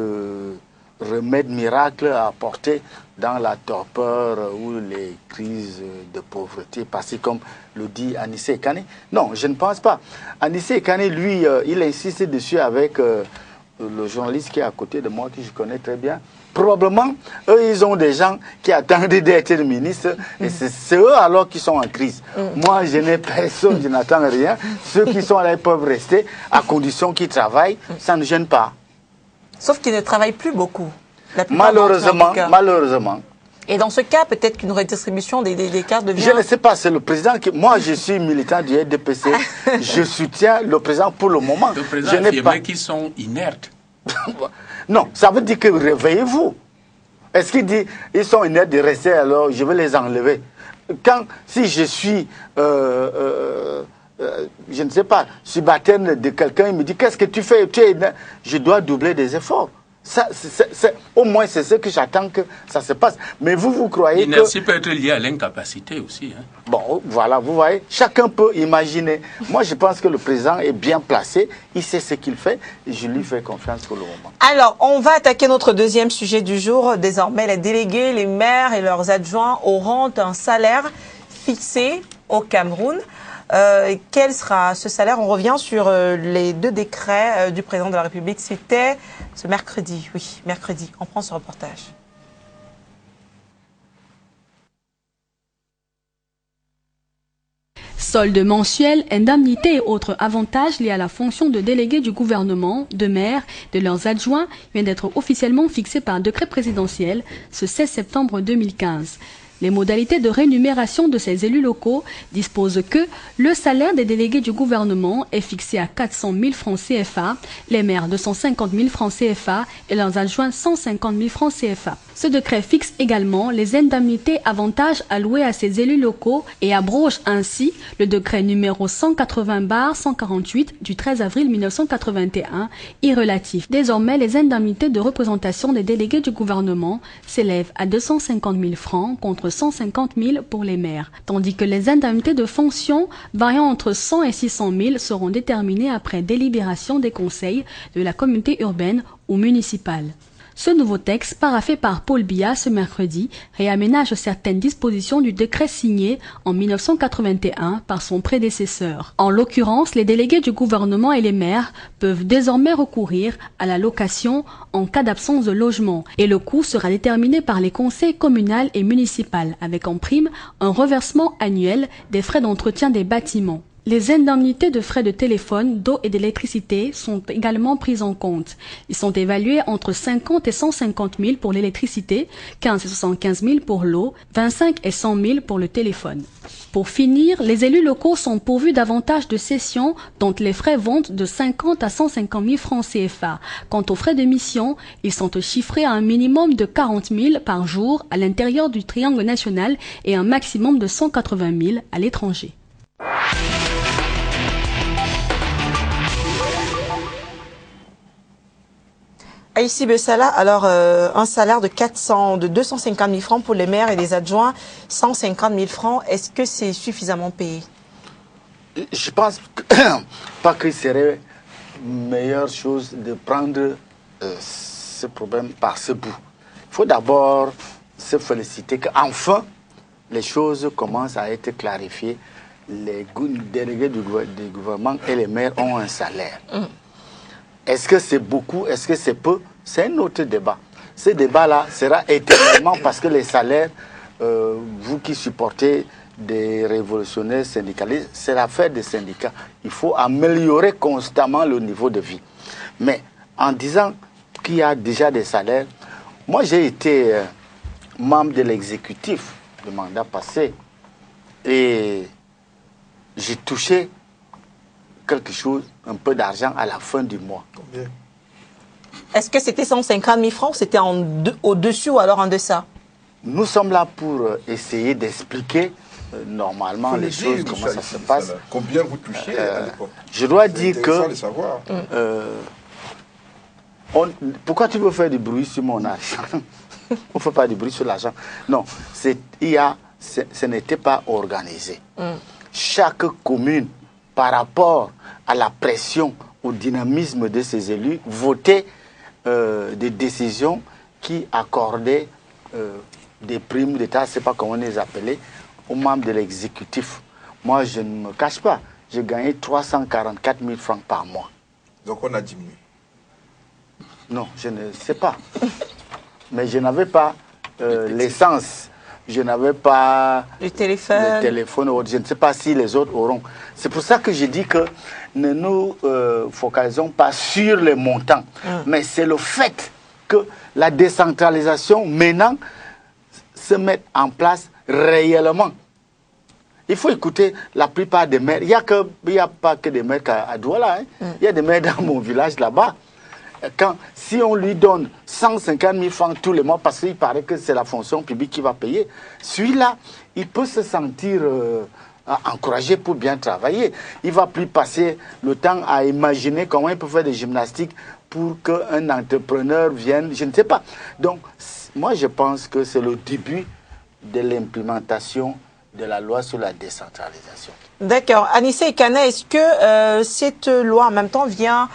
S6: remèdes miracles à apporter dans la torpeur ou les crises de pauvreté, parce que comme le dit Anissé Kane. Non, je ne pense pas. Anissé Kane, lui, il insiste dessus avec le journaliste qui est à côté de moi, que je connais très bien. Probablement, eux, ils ont des gens qui attendent d'être ministres et c'est eux alors qui sont en crise. Moi, je n'ai personne, je n'attends rien. Ceux qui sont là, ils peuvent rester à condition qu'ils travaillent. Ça ne gêne pas.
S1: Sauf qu'ils ne travaillent plus beaucoup.
S6: Malheureusement.
S1: Et dans ce cas, peut-être qu'une redistribution des cartes devient...
S6: Je ne sais pas, c'est le président qui... Moi, je suis militant du RDPC. Je soutiens le président pour le moment.
S3: Le président affirmait qu'ils sont inertes.
S6: Non, ça veut dire que réveillez-vous. Est-ce qu'il dit ils sont inertes de rester, alors je vais les enlever? Si je suis, je ne sais pas, subalterne de quelqu'un, il me dit qu'est-ce que tu fais? Je dois doubler des efforts. Au moins, c'est ce que j'attends que ça se passe. Mais vous croyez que...
S3: L'inertie peut être liée à l'incapacité aussi. Hein.
S6: Bon, voilà, vous voyez, chacun peut imaginer. Moi, je pense que le président est bien placé. Il sait ce qu'il fait. Et je lui fais confiance pour le moment.
S1: Alors, on va attaquer notre deuxième sujet du jour. Désormais, les délégués, les maires et leurs adjoints auront un salaire fixé au Cameroun. Quel sera ce salaire? On revient sur les deux décrets du président de la République. C'était ce mercredi. Oui, mercredi. On prend ce reportage.
S7: Solde mensuel, indemnités et autres avantages liés à la fonction de délégué du gouvernement, de maire, de leurs adjoints vient d'être officiellement fixé par un décret présidentiel ce 16 septembre 2015. Les modalités de rémunération de ces élus locaux disposent que le salaire des délégués du gouvernement est fixé à 400 000 francs CFA, les maires 250 000 francs CFA et leurs adjoints 150 000 francs CFA. Ce décret fixe également les indemnités avantages alloués à ces élus locaux et abroge ainsi le décret numéro 180/148 du 13 avril 1981 irrelatif. Désormais, les indemnités de représentation des délégués du gouvernement s'élèvent à 250 000 francs contre 150 000 pour les maires, tandis que les indemnités de fonction variant entre 100 et 600 000 seront déterminées après délibération des conseils de la communauté urbaine ou municipale. Ce nouveau texte, paraphé par Paul Biya ce mercredi, réaménage certaines dispositions du décret signé en 1981 par son prédécesseur. En l'occurrence, les délégués du gouvernement et les maires peuvent désormais recourir à la location en cas d'absence de logement et le coût sera déterminé par les conseils communaux et municipaux avec en prime un reversement annuel des frais d'entretien des bâtiments. Les indemnités de frais de téléphone, d'eau et d'électricité sont également prises en compte. Ils sont évalués entre 50 et 150 000 pour l'électricité, 15 et 75 000 pour l'eau, 25 et 100 000 pour le téléphone. Pour finir, les élus locaux sont pourvus d'avantages de cession dont les frais vont de 50 à 150 000 francs CFA. Quant aux frais de mission, ils sont chiffrés à un minimum de 40 000 par jour à l'intérieur du triangle national et un maximum de 180 000 à l'étranger.
S1: Aïssi Bessala, alors un salaire de 250 000 francs pour les maires et les adjoints, 150 000 francs, est-ce que c'est suffisamment payé?
S6: Je pense pas que ce serait meilleure chose de prendre ce problème par ce bout. Il faut d'abord se féliciter qu'enfin les choses commencent à être clarifiées. Les délégués du gouvernement et les maires ont un salaire. Est-ce que c'est beaucoup? Est-ce que c'est peu? C'est un autre débat. Ce débat-là sera éternellement parce que les salaires, vous qui supportez des révolutionnaires syndicalistes, c'est l'affaire des syndicats. Il faut améliorer constamment le niveau de vie. Mais en disant qu'il y a déjà des salaires, moi j'ai été membre de l'exécutif du mandat passé et j'ai touché quelque chose, un peu d'argent à la fin du mois.
S2: Combien?
S1: Est-ce que c'était 150 000 francs ou c'était au-dessus ou alors en deçà?
S6: Nous sommes là pour essayer d'expliquer normalement les choses, comment ça se passe.
S2: Combien vous touchez à l'époque?
S6: Je dois dire que...
S2: De savoir.
S6: Pourquoi tu veux faire du bruit sur mon argent? On ne fait pas du bruit sur l'argent. Non, ce n'était pas organisé. Chaque commune, par rapport à la pression, au dynamisme de ses élus, votait des décisions qui accordaient des primes d'État, je ne sais pas comment on les appelait, aux membres de l'exécutif. Moi, je ne me cache pas, j'ai gagné 344 000 francs par mois.
S2: Donc on a diminué.
S6: Non, je ne sais pas. Mais je n'avais pas l'essence. Je n'avais pas
S1: le téléphone.
S6: Je ne sais pas si les autres auront. C'est pour ça que je dis que ne nous focalisons pas sur les montants. Mais c'est le fait que la décentralisation maintenant se mette en place réellement. Il faut écouter la plupart des maires. Il n'y a pas que des maires à Douala. Il y a des maires dans mon village là-bas. Si on lui donne 150 000 francs tous les mois, parce qu'il paraît que c'est la fonction publique qui va payer, celui-là, il peut se sentir encouragé pour bien travailler. Il ne va plus passer le temps à imaginer comment il peut faire des gymnastiques pour qu'un entrepreneur vienne, je ne sais pas. Donc, moi, je pense que c'est le début de l'implémentation de la loi sur la décentralisation.
S1: D'accord. Anissé Ekana, est-ce que cette loi en même temps vient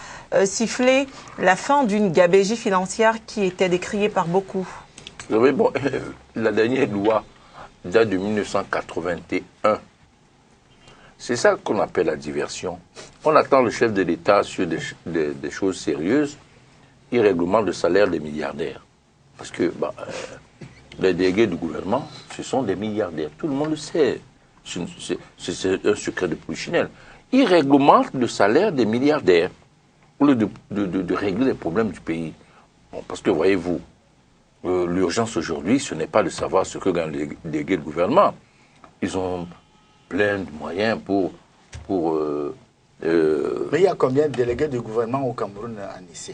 S1: siffler la fin d'une gabégie financière qui était décriée par beaucoup?
S4: Oui, bon, la dernière loi date de 1981. C'est ça qu'on appelle la diversion. On attend le chef de l'État sur des choses sérieuses. Il réglemente le salaire des milliardaires. Parce que les délégués du gouvernement, ce sont des milliardaires. Tout le monde le sait. C'est un secret de polichinelle. Il réglemente le salaire des milliardaires au lieu de régler les problèmes du pays. Bon, parce que, voyez-vous, l'urgence aujourd'hui, ce n'est pas de savoir ce que gagnent les délégués du gouvernement. Ils ont plein de moyens pour
S6: Mais il y a combien de délégués du gouvernement au Cameroun à Nice?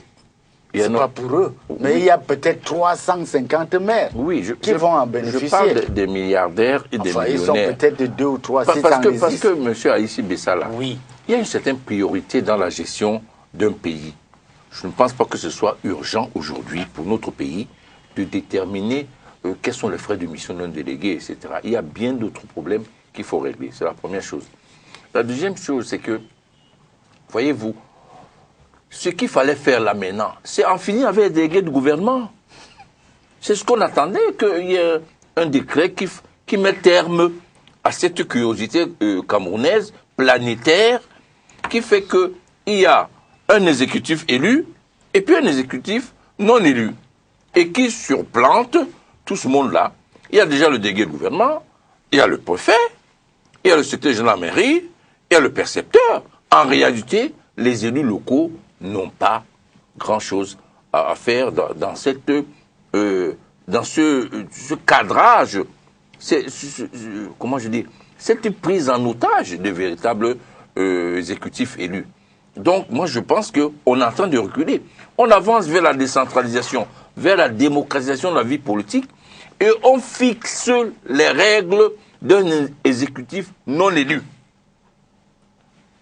S6: C'est pas pour eux. Mais il y a peut-être 350 maires qui vont en bénéficier.
S4: Je parle des milliardaires et des millionnaires.
S6: Ils sont peut-être 2 ou 3,
S4: parce que M. Aïssi Bessala, il y a une certaine priorité dans la gestion d'un pays. Je ne pense pas que ce soit urgent aujourd'hui pour notre pays de déterminer quels sont les frais de mission d'un délégué, etc. Il y a bien d'autres problèmes qu'il faut régler. C'est la première chose. La deuxième chose, c'est que, voyez-vous, ce qu'il fallait faire là maintenant, c'est en finir avec les délégués du gouvernement. C'est ce qu'on attendait, qu'il y ait un décret qui mette terme à cette curiosité camerounaise, planétaire, qui fait qu'il y a un exécutif élu et puis un exécutif non élu. Et qui surplante tout ce monde-là. Il y a déjà le délégué du gouvernement, il y a le préfet, il y a le secrétaire général de la mairie, il y a le percepteur. En réalité, les élus locaux n'ont pas grand-chose à faire dans ce cadrage, comment je dis, cette prise en otage des véritables exécutifs élus. Donc, moi, je pense qu'on est en train de reculer. On avance vers la décentralisation, vers la démocratisation de la vie politique, et on fixe les règles d'un exécutif non élu.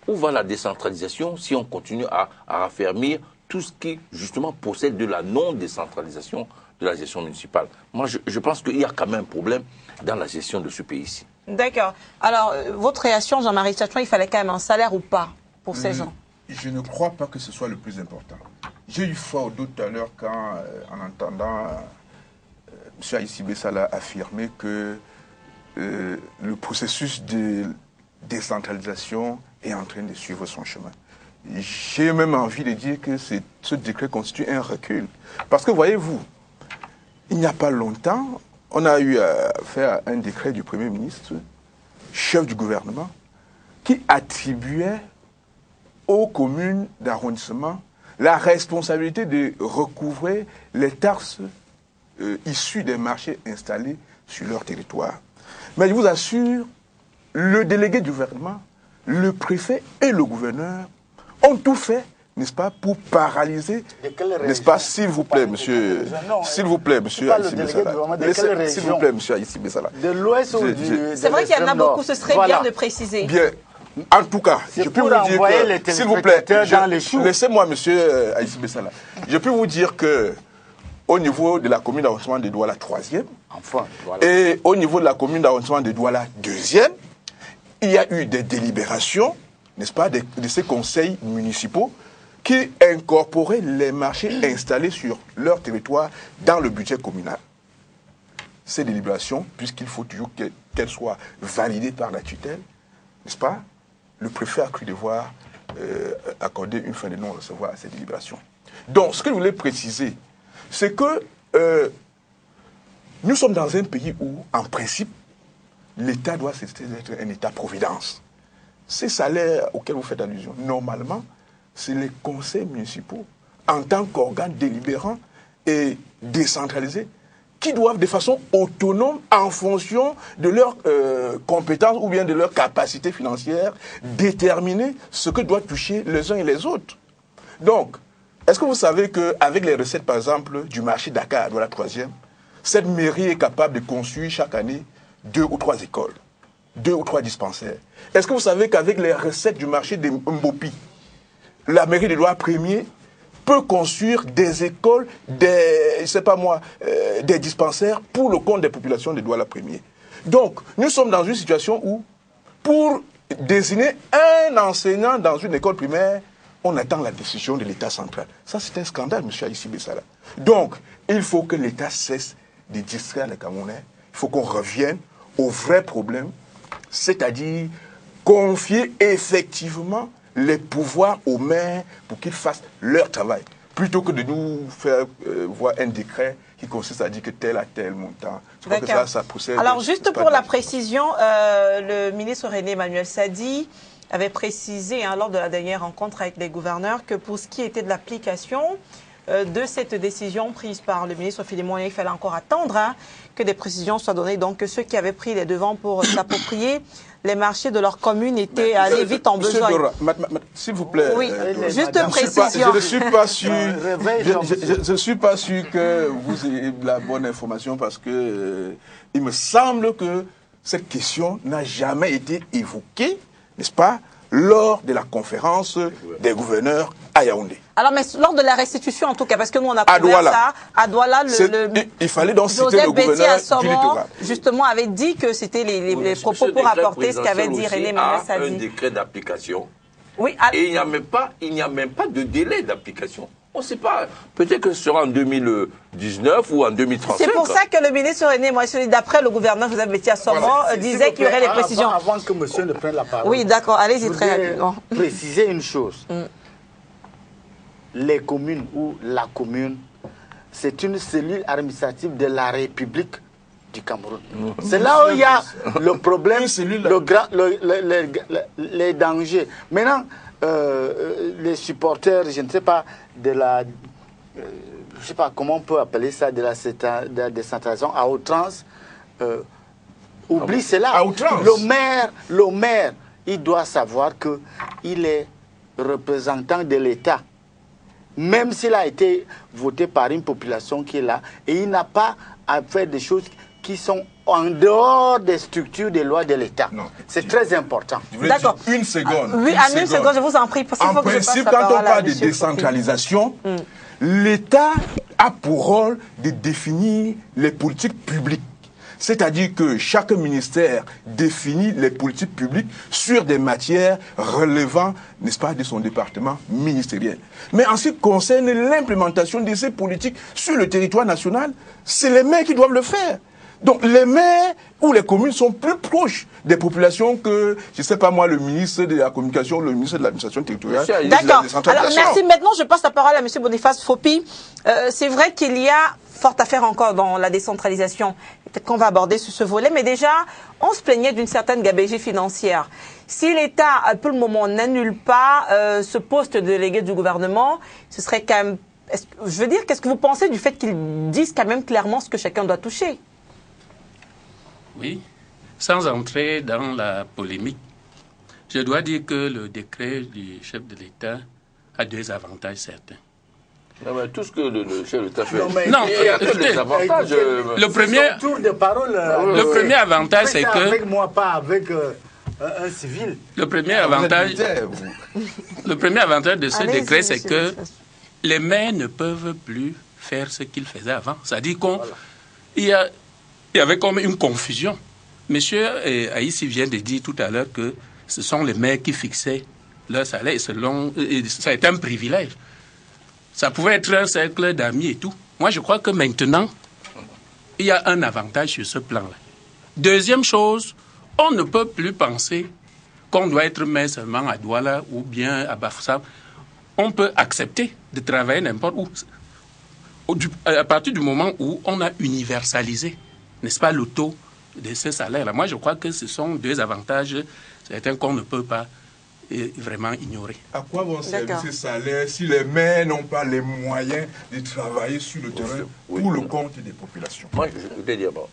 S4: Où va la décentralisation si on continue à raffermir tout ce qui, justement, possède de la non-décentralisation de la gestion municipale? Moi, je pense qu'il y a quand même un problème dans la gestion de ce pays-ci.
S1: D'accord. Alors, votre réaction, Jean-Marie Tchatchoua, il fallait quand même un salaire ou pas pour ces gens?
S2: Je ne crois pas que ce soit le plus important. J'ai eu foi au doute tout à l'heure quand, en entendant M. Aïssi Bessala affirmer que le processus de décentralisation est en train de suivre son chemin. J'ai même envie de dire que ce décret constitue un recul. Parce que, voyez-vous, il n'y a pas longtemps, on a eu affaire à un décret du Premier ministre, chef du gouvernement, qui attribuait aux communes d'arrondissement la responsabilité de recouvrer les taxes issues des marchés installés sur leur territoire. Mais je vous assure, le délégué du gouvernement, le préfet et le gouverneur ont tout fait, n'est-ce pas, pour paralyser, n'est-ce pas, s'il vous plaît, monsieur, s'il vous plaît, monsieur Aïssi Bessala. S'il vous plaît, monsieur Aïssi Bessala.
S6: De l'ouest ou du...
S1: C'est vrai qu'il y en a beaucoup, ce serait bien de préciser.
S2: Bien. En tout cas, je peux vous dire que, s'il vous plaît, laissez-moi, monsieur Aïssi Bessala, je peux vous dire que au niveau de la commune d'arrondissement de Douala 3e,
S6: Enfin, voilà.
S2: et au niveau de la commune d'arrondissement de Douala 2e, il y a eu des délibérations, n'est-ce pas, de ces conseils municipaux qui incorporaient les marchés installés sur leur territoire dans le budget communal. Ces délibérations, puisqu'il faut toujours qu'elles soient validées par la tutelle, n'est-ce pas, le préfet a cru devoir accorder une fin de non-recevoir à ces délibérations. Donc, ce que je voulais préciser, c'est que nous sommes dans un pays où, en principe, l'État doit être un État-providence. Ces salaires auxquels vous faites allusion, normalement, c'est les conseils municipaux, en tant qu'organes délibérants et décentralisés, qui doivent de façon autonome, en fonction de leurs compétences ou bien de leurs capacités financières, déterminer ce que doivent toucher les uns et les autres. Donc, est-ce que vous savez qu'avec les recettes, par exemple, du marché Dakar, de la 3e, cette mairie est capable de construire chaque année 2 ou 3 écoles, 2 ou 3 dispensaires? Est-ce que vous savez qu'avec les recettes du marché de Mbopi, la mairie de Douala 1er peut construire des écoles, des dispensaires pour le compte des populations de Douala 1er? Donc, nous sommes dans une situation où, pour désigner un enseignant dans une école primaire, on attend la décision de l'État central. Ça, c'est un scandale, M. Aïssi Bessala. Donc, il faut que l'État cesse de distraire les Camerounais. Il faut qu'on revienne au vrai problème, c'est-à-dire confier effectivement les pouvoirs aux maires pour qu'ils fassent leur travail, plutôt que de nous faire voir un décret qui consiste à dire que tel à tel montant. Je crois que ça procède.
S1: Alors, juste pour la précision, le ministre René Emmanuel Sadi avait précisé lors de la dernière rencontre avec les gouverneurs que pour ce qui était de l'application de cette décision prise par le ministre Philémon, il fallait encore attendre que des précisions soient données. Donc, que ceux qui avaient pris les devants pour s'approprier les marchés de leur commune étaient allés vite en besoin.
S2: S'il vous plaît.
S1: Oui, juste une précision.
S2: Je ne suis pas sûr. Je suis pas sûr que vous ayez la bonne information parce que il me semble que cette question n'a jamais été évoquée, n'est-ce pas, lors de la conférence des gouverneurs à Yaoundé.
S1: Alors, mais lors de la restitution, en tout cas, parce que nous, on a couvert ça, à Douala,
S2: il fallait donc citer le gouverneur du littoral.
S1: Justement, avait dit que c'était les propos pour apporter ce qu'avait dit René Emmanuel Sadi.
S4: Un décret d'application.
S1: Oui,
S4: et il n'y a même pas de délai d'application. On ne sait pas. Peut-être que ce sera en 2019 ou en 2035.
S1: C'est pour ça que le ministre René Emmanuel, d'après le gouverneur Joseph Betty-Assomo, disait qu'il y aurait des précisions.
S6: Avant que monsieur ne prenne la parole.
S1: Oui, d'accord, allez-y très rapidement.
S6: Préciser une chose. Les communes ou la commune, c'est une cellule administrative de la République du Cameroun. C'est là où il y a le problème, les dangers. Maintenant, les supporters, je ne sais pas, je sais pas comment on peut appeler ça, de la décentralisation à outrance, oublie cela. Le maire, il doit savoir qu'il est représentant de l'État. Même s'il a été voté par une population qui est là, et il n'a pas à faire des choses qui sont en dehors des structures des lois de l'État. C'est très important.
S2: D'accord. Une seconde.
S1: Oui, une seconde, je vous en prie.
S2: En principe, quand on parle de décentralisation, l'État a pour rôle de définir les politiques publiques. C'est-à-dire que chaque ministère définit les politiques publiques sur des matières relevant, n'est-ce pas, de son département ministériel. Mais en ce qui concerne l'implémentation de ces politiques sur le territoire national, c'est les maires qui doivent le faire. Donc les maires ou les communes sont plus proches des populations que, je ne sais pas moi, le ministre de la Communication, le ministre de l'Administration territoriale.
S1: D'accord. Alors merci. Maintenant, je passe la parole à M. Boniface Fopi. C'est vrai qu'il y a fort à faire encore dans la décentralisation. Peut-être qu'on va aborder ce volet, mais déjà, on se plaignait d'une certaine gabegie financière. Si l'État, pour le moment, n'annule pas ce poste de délégué du gouvernement, ce serait quand même... Je veux dire, qu'est-ce que vous pensez du fait qu'ils disent quand même clairement ce que chacun doit toucher?
S3: Oui, sans entrer dans la polémique, je dois dire que le décret du chef de l'État a 2 avantages certains.
S4: Non, mais tout ce que le chef de l'État fait.
S3: Non,
S4: les avantages.
S3: Le premier avantage, c'est que.
S6: Avec moi, pas avec un civil.
S3: Le premier avantage de ce décret, c'est que les maires ne peuvent plus faire ce qu'il faisait avant. C'est-à-dire qu'il y avait comme une confusion. Monsieur Aïssi vient de dire tout à l'heure que ce sont les maires qui fixaient leur salaire et ça est un privilège. Ça pouvait être un cercle d'amis et tout. Moi, je crois que maintenant, il y a un avantage sur ce plan-là. Deuxième chose, on ne peut plus penser qu'on doit être maire seulement à Douala ou bien à Bafoussam. On peut accepter de travailler n'importe où. À partir du moment où on a universalisé, n'est-ce pas, le taux de ce salaire-là. Moi, je crois que ce sont deux avantages certains qu'on ne peut pas vraiment ignorer.
S2: À quoi vont servir ces salaires si les maires n'ont pas les moyens de travailler sur le terrain pour le compte des populations?
S4: Moi, je voulais dire, bon,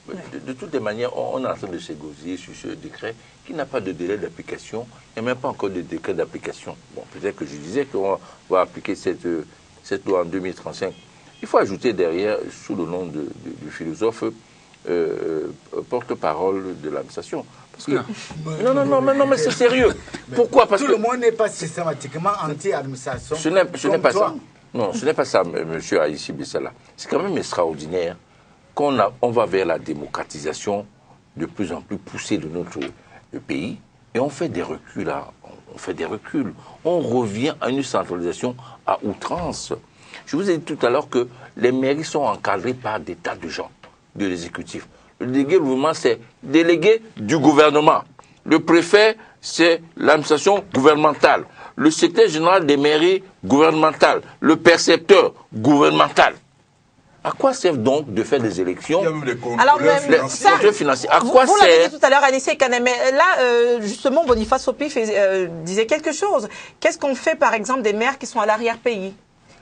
S4: de toutes les manières, on est en train de s'égosiller sur ce décret qui n'a pas de délai d'application et même pas encore de décret d'application. Bon, peut-être que je disais qu'on va appliquer cette loi en 2035. Il faut ajouter derrière, sous le nom du philosophe, porte-parole de l'administration. Non, mais c'est sérieux. Pourquoi? Parce
S6: que tout le monde n'est pas systématiquement anti-administration.
S4: Ce n'est pas ça. Non, ce n'est pas ça, monsieur Aïssi Bessala. C'est quand même extraordinaire qu'on va vers la démocratisation de plus en plus poussée de notre pays et on fait des reculs là. On revient à une centralisation à outrance. Je vous ai dit tout à l'heure que les mairies sont encadrées par des tas de gens de l'exécutif. Le délégué du gouvernement, c'est délégué du gouvernement. Le préfet, c'est l'administration gouvernementale. Le secrétaire général des mairies, gouvernemental. Le percepteur, gouvernemental. À quoi sert donc de faire des élections?
S1: Alors,
S4: financiers. À quoi
S1: vous
S4: sert?
S1: l'avez dit tout à l'heure, Anissé Kanem, mais là, justement, Boniface Opif disait quelque chose. Qu'est-ce qu'on fait, par exemple, des maires qui sont à l'arrière-pays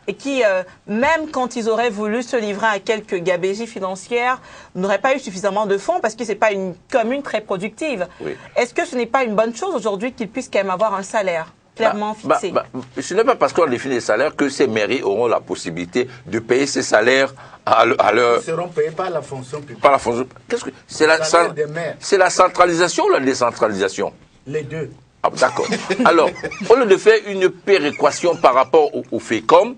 S1: et qui, même quand ils auraient voulu se livrer à quelques gabégies financières, n'auraient pas eu suffisamment de fonds parce que ce n'est pas une commune très productive. Oui. Est-ce que ce n'est pas une bonne chose aujourd'hui qu'ils puissent quand même avoir un salaire clairement fixé?
S4: Ce n'est pas parce qu'on définit les salaires que ces mairies auront la possibilité de payer ces salaires à leur...
S6: Ils seront payés par la fonction publique.
S4: Par la fonction... C'est la centralisation ou la décentralisation?
S6: Les deux.
S4: Ah, d'accord. Alors, au lieu de faire une péréquation par rapport au FECOM,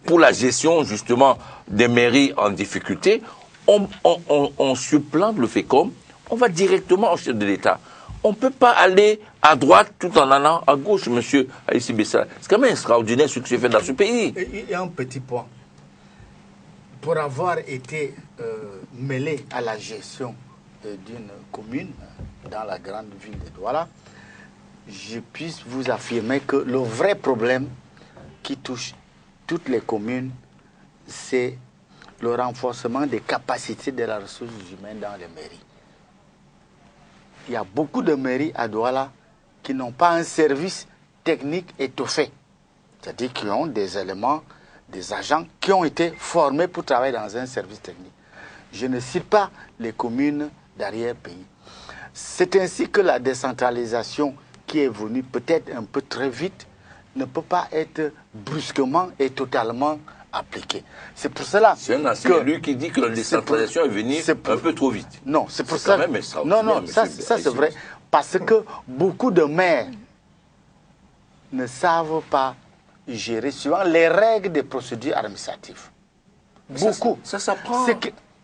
S4: pour la gestion justement des mairies en difficulté, on supplante le FECOM, on va directement au chef de l'État. On ne peut pas aller à droite tout en allant à gauche, monsieur Aïssi Bessala. C'est quand même extraordinaire ce que j'ai fait dans ce pays.
S6: Il y a un petit point. Pour avoir été mêlé à la gestion d'une commune dans la grande ville de Douala, je puisse vous affirmer que le vrai problème qui touche toutes les communes, c'est le renforcement des capacités de la ressource humaine dans les mairies. Il y a beaucoup de mairies à Douala qui n'ont pas un service technique étoffé. C'est-à-dire qu'ils ont des éléments, des agents qui ont été formés pour travailler dans un service technique. Je ne cite pas les communes d'arrière-pays. C'est ainsi que la décentralisation qui est venue peut-être un peu très vite ne peut pas être brusquement et totalement appliquée. C'est pour cela
S4: c'est un ancien élu qui dit que la décentralisation est venue un peu trop vite.
S6: Non, c'est pour ça. Non, ça c'est vrai. Parce que beaucoup de maires ne savent pas gérer suivant les règles des procédures administratives. Beaucoup.
S4: Ça s'apprend.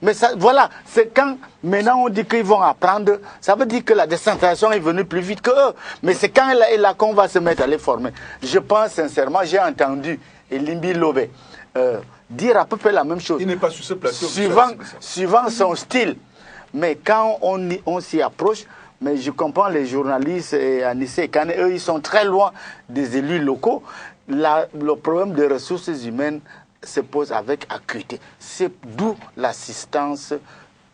S6: Mais ça, voilà, c'est quand maintenant on dit qu'ils vont apprendre, ça veut dire que la décentralisation est venue plus vite qu'eux. Mais c'est quand là qu'on va se mettre à les former. Je pense sincèrement, j'ai entendu Elimbi Lobé dire à peu près la même chose.
S2: Il n'est pas sur ce plateau.
S6: Suivant son style. Mais quand on s'y approche, mais je comprends les journalistes et Anissé et Kane, eux ils sont très loin des élus locaux. Le problème des ressources humaines se pose avec acuité. C'est d'où l'assistance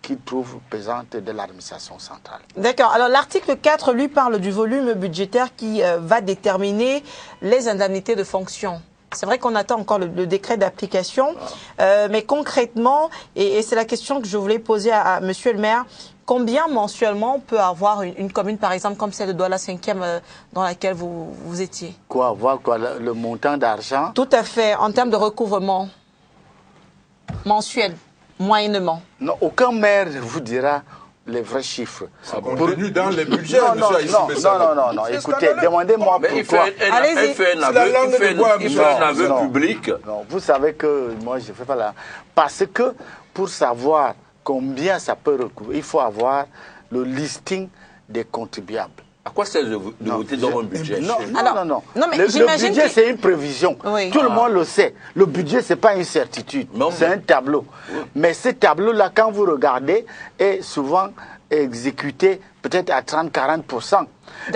S6: qu'ils trouvent pesante de l'administration centrale.
S1: D'accord. Alors l'article 4, lui, parle du volume budgétaire qui va déterminer les indemnités de fonction. C'est vrai qu'on attend encore le décret d'application, mais concrètement, et c'est la question que je voulais poser à monsieur le maire, combien mensuellement peut avoir une commune, par exemple, comme celle de Douala 5e, dans laquelle vous étiez?
S6: Voir le montant d'argent?
S1: Tout à fait, en termes de recouvrement mensuel, moyennement.
S6: Non, aucun maire vous dira les vrais chiffres.
S2: Contenu dans les budgets,
S6: non, écoutez, demandez-moi pourquoi.
S4: Il fait un aveu public.
S6: Non, vous savez que moi, je ne fais pas là. Parce que pour savoir combien ça peut recouvrir, il faut avoir le listing des contribuables.
S4: À quoi sert de voter dans un budget?
S6: Non.
S1: mais
S6: Le budget, c'est une prévision.
S1: Oui.
S6: Tout le monde le sait. Le budget, ce n'est pas une certitude. C'est un tableau. Oui. Mais ce tableau-là, quand vous regardez, est souvent exécuté peut-être à 30-40%.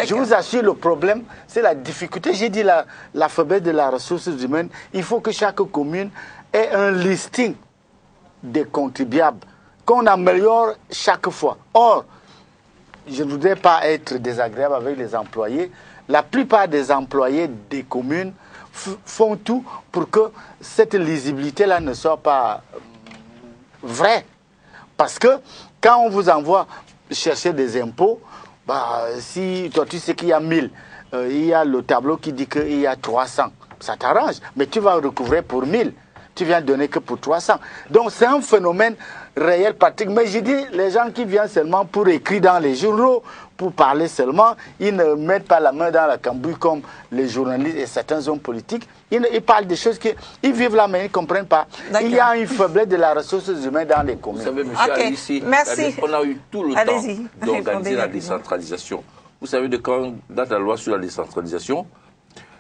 S6: Je vous assure, le problème, c'est la difficulté. J'ai dit la faiblesse de la ressource humaine. Il faut que chaque commune ait un listing des contribuables qu'on améliore chaque fois. Or, je ne voudrais pas être désagréable avec les employés. La plupart des employés des communes font tout pour que cette lisibilité-là ne soit pas vraie. Parce que quand on vous envoie chercher des impôts, si toi tu sais qu'il y a 1000, il y a le tableau qui dit qu'il y a 300. Ça t'arrange, mais tu vas recouvrer pour 1000. Tu viens donner que pour 300. Donc c'est un phénomène réel, pratique. Mais je dis, les gens qui viennent seulement pour écrire dans les journaux, pour parler seulement, ils ne mettent pas la main dans la cambouille comme les journalistes et certains hommes politiques. Ils parlent des choses qu'ils vivent là, mais ils ne comprennent pas. Il y a une faiblesse de la ressource humaine dans les communes.
S4: Vous savez, monsieur ici, on a eu tout le temps d'organiser la décentralisation. Vous savez, quand date la loi sur la décentralisation,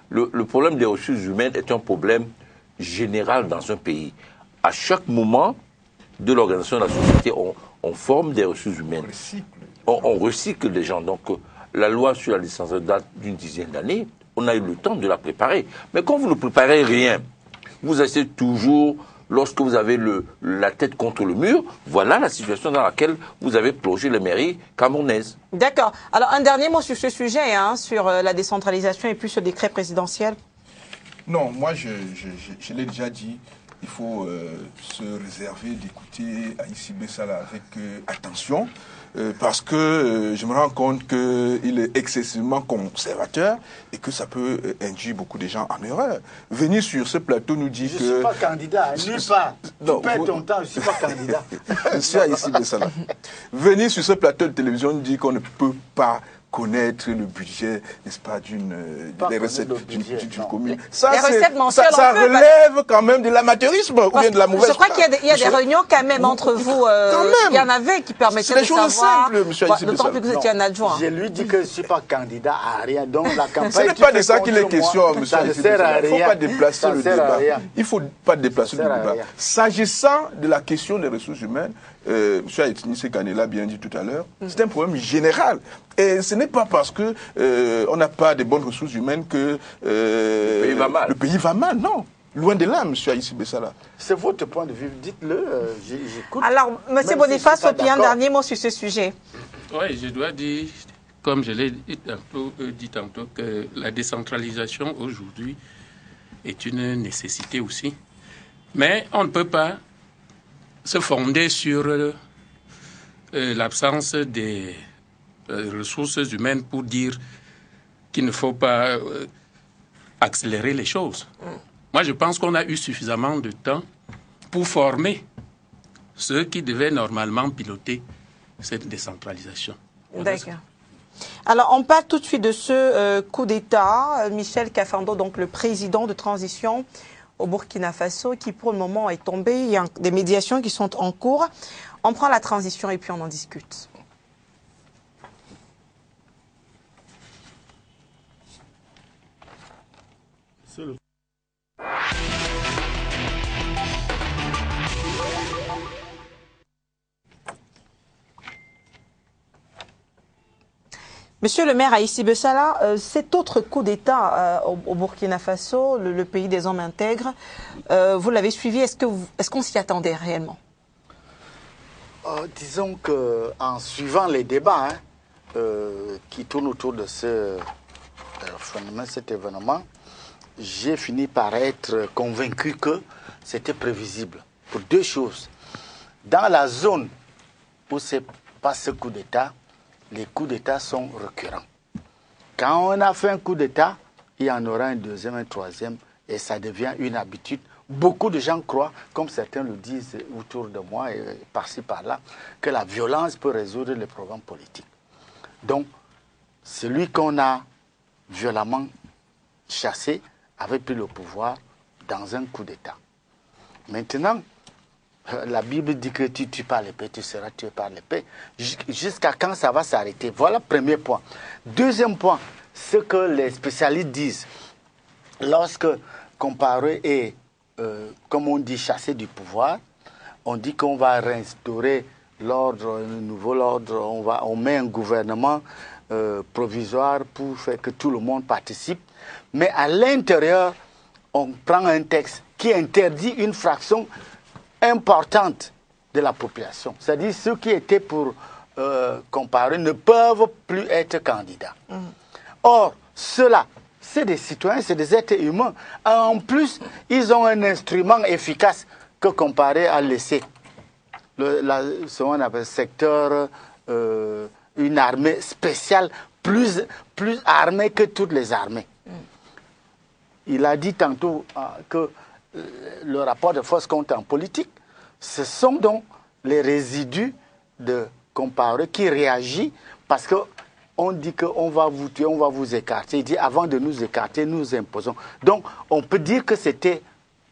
S4: le problème des ressources humaines est un problème général dans un pays. À chaque moment de l'organisation de la société, on forme des ressources humaines. On recycle des gens. Donc, la loi sur la décentralisation date d'une dizaine d'années. On a eu le temps de la préparer. Mais quand vous ne préparez rien, vous essayez toujours, lorsque vous avez la tête contre le mur, voilà la situation dans laquelle vous avez plongé les mairies camerounaises.
S1: D'accord. Alors, un dernier mot sur ce sujet, sur la décentralisation et puis ce décret présidentiel.
S2: Non, moi, je l'ai déjà dit, il faut se réserver d'écouter Aïssi Bessala avec attention, parce que je me rends compte qu'il est excessivement conservateur et que ça peut induire beaucoup de gens en erreur. Venir sur ce plateau nous dit que...
S6: Je ne suis pas candidat, nulle part. Tu perds ton temps, je ne suis pas candidat.
S2: Monsieur Aïssi Bessala. Venir sur ce plateau de télévision nous dit qu'on ne peut pas connaître le budget, n'est-ce pas, des recettes d'une commune. Ça, ça relève quand même de l'amateurisme ou bien de la mauvaise...
S1: Je crois qu'il y a des réunions quand même entre vous. Il y en avait qui permettaient de savoir...
S2: C'est des choses simples, M.
S1: D'autant plus que vous étiez un adjoint.
S6: Je lui dis que je ne suis pas candidat à rien. Donc la campagne...
S2: Ce n'est pas de ça qu'il est question, M.
S6: Ça ne sert à rien.
S2: Il ne faut pas déplacer le débat. Il ne faut pas déplacer le débat. S'agissant de la question des ressources humaines, M. Aïtini Sekane l'a bien dit tout à l'heure, c'est un problème général. Et ce n'est pas parce que on n'a pas de bonnes ressources humaines que le pays va mal. Non. Loin de là, M. Aïssi Bessala.
S6: C'est votre point de vue. Dites-le, j'écoute.
S1: Alors, M. Boniface, un dernier mot sur ce sujet.
S3: Oui, je dois dire, comme je l'ai dit tantôt, que la décentralisation aujourd'hui est une nécessité aussi. Mais on ne peut pas se fonder sur l'absence des ressources humaines pour dire qu'il ne faut pas accélérer les choses. Moi, je pense qu'on a eu suffisamment de temps pour former ceux qui devaient normalement piloter cette décentralisation.
S1: D'accord. Alors, on parle tout de suite de ce coup d'État. Michel Kafando, donc le président de transition au Burkina Faso, qui pour le moment est tombé. Il y a des médiations qui sont en cours. On prend la transition et puis on en discute. Monsieur le maire Aïssi Bessala, cet autre coup d'État au Burkina Faso, le pays des hommes intègres, vous l'avez suivi, est-ce qu'on s'y attendait réellement?
S6: Disons qu'en suivant les débats qui tournent autour de cet événement, j'ai fini par être convaincu que c'était prévisible. Pour deux choses. Dans la zone où se passe ce coup d'État, les coups d'État sont récurrents. Quand on a fait un coup d'État, il y en aura un deuxième, un troisième, et ça devient une habitude beaucoup de gens croient, comme certains le disent autour de moi et par-ci par-là, que la violence peut résoudre les problèmes politiques. Donc, celui qu'on a violemment chassé avait pris le pouvoir dans un coup d'État. Maintenant, la Bible dit que tu tues par l'épée, tu seras tué par l'épée. Jusqu'à quand ça va s'arrêter? Voilà le premier point. Deuxième point, ce que les spécialistes disent, lorsque Compaoré est, comme on dit, chassé du pouvoir, on dit qu'on va réinstaurer l'ordre, un nouveau ordre, on met un gouvernement provisoire pour faire que tout le monde participe. Mais à l'intérieur, on prend un texte qui interdit une fraction importante de la population. C'est-à-dire ceux qui étaient pour Compaoré ne peuvent plus être candidats. Or, ceux-là, c'est des citoyens, c'est des êtres humains. En plus, ils ont un instrument efficace que Compaoré a laissé. Ce qu'on appelle secteur, une armée spéciale, plus armée que toutes les armées. Il a dit tantôt que le rapport de force compte en politique, ce sont donc les résidus de Compaoré qui réagissent parce qu'on dit qu'on va vous tuer, on va vous écarter. Il dit avant de nous écarter, nous imposons. Donc on peut dire que c'était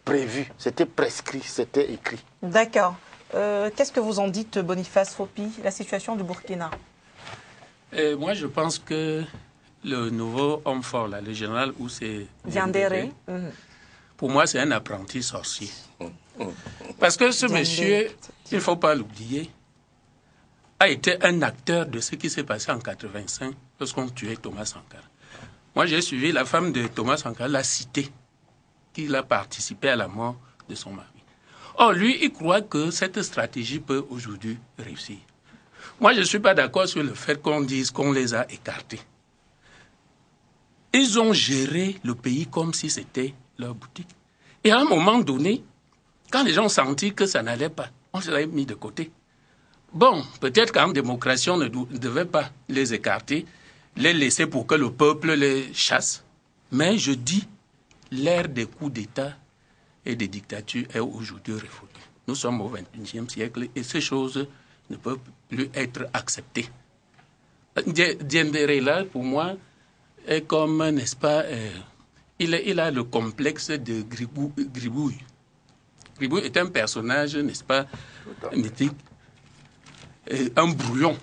S6: prévu, c'était prescrit, c'était écrit.
S1: D'accord. Qu'est-ce que vous en dites, Boniface Fopi, la situation du Burkina?
S3: Moi, je pense que le nouveau homme fort, là, le général Oussé
S1: Diendéré,
S3: pour moi, c'est un apprenti sorcier. Parce que ce monsieur, il ne faut pas l'oublier, a été un acteur de ce qui s'est passé en 85 lorsqu'on tuait Thomas Sankara. Moi, j'ai suivi la femme de Thomas Sankara, l'a cité, qu'il a participé à la mort de son mari. Or, lui, il croit que cette stratégie peut aujourd'hui réussir. Moi, je ne suis pas d'accord sur le fait qu'on dise qu'on les a écartés. Ils ont géré le pays comme si c'était leur boutique. Et à un moment donné, quand les gens ont senti que ça n'allait pas, on se les mis de côté. Bon, peut-être qu'en démocratie, on ne devait pas les écarter, les laisser pour que le peuple les chasse. Mais je dis, l'ère des coups d'État et des dictatures est aujourd'hui révolue. Nous sommes au XXIe siècle et ces choses ne peuvent plus être acceptées. Diendéré, là, pour moi, est comme, n'est-ce pas, il a le complexe de Gribouille. Gribouille est un personnage, n'est-ce pas, mythique, un brouillon.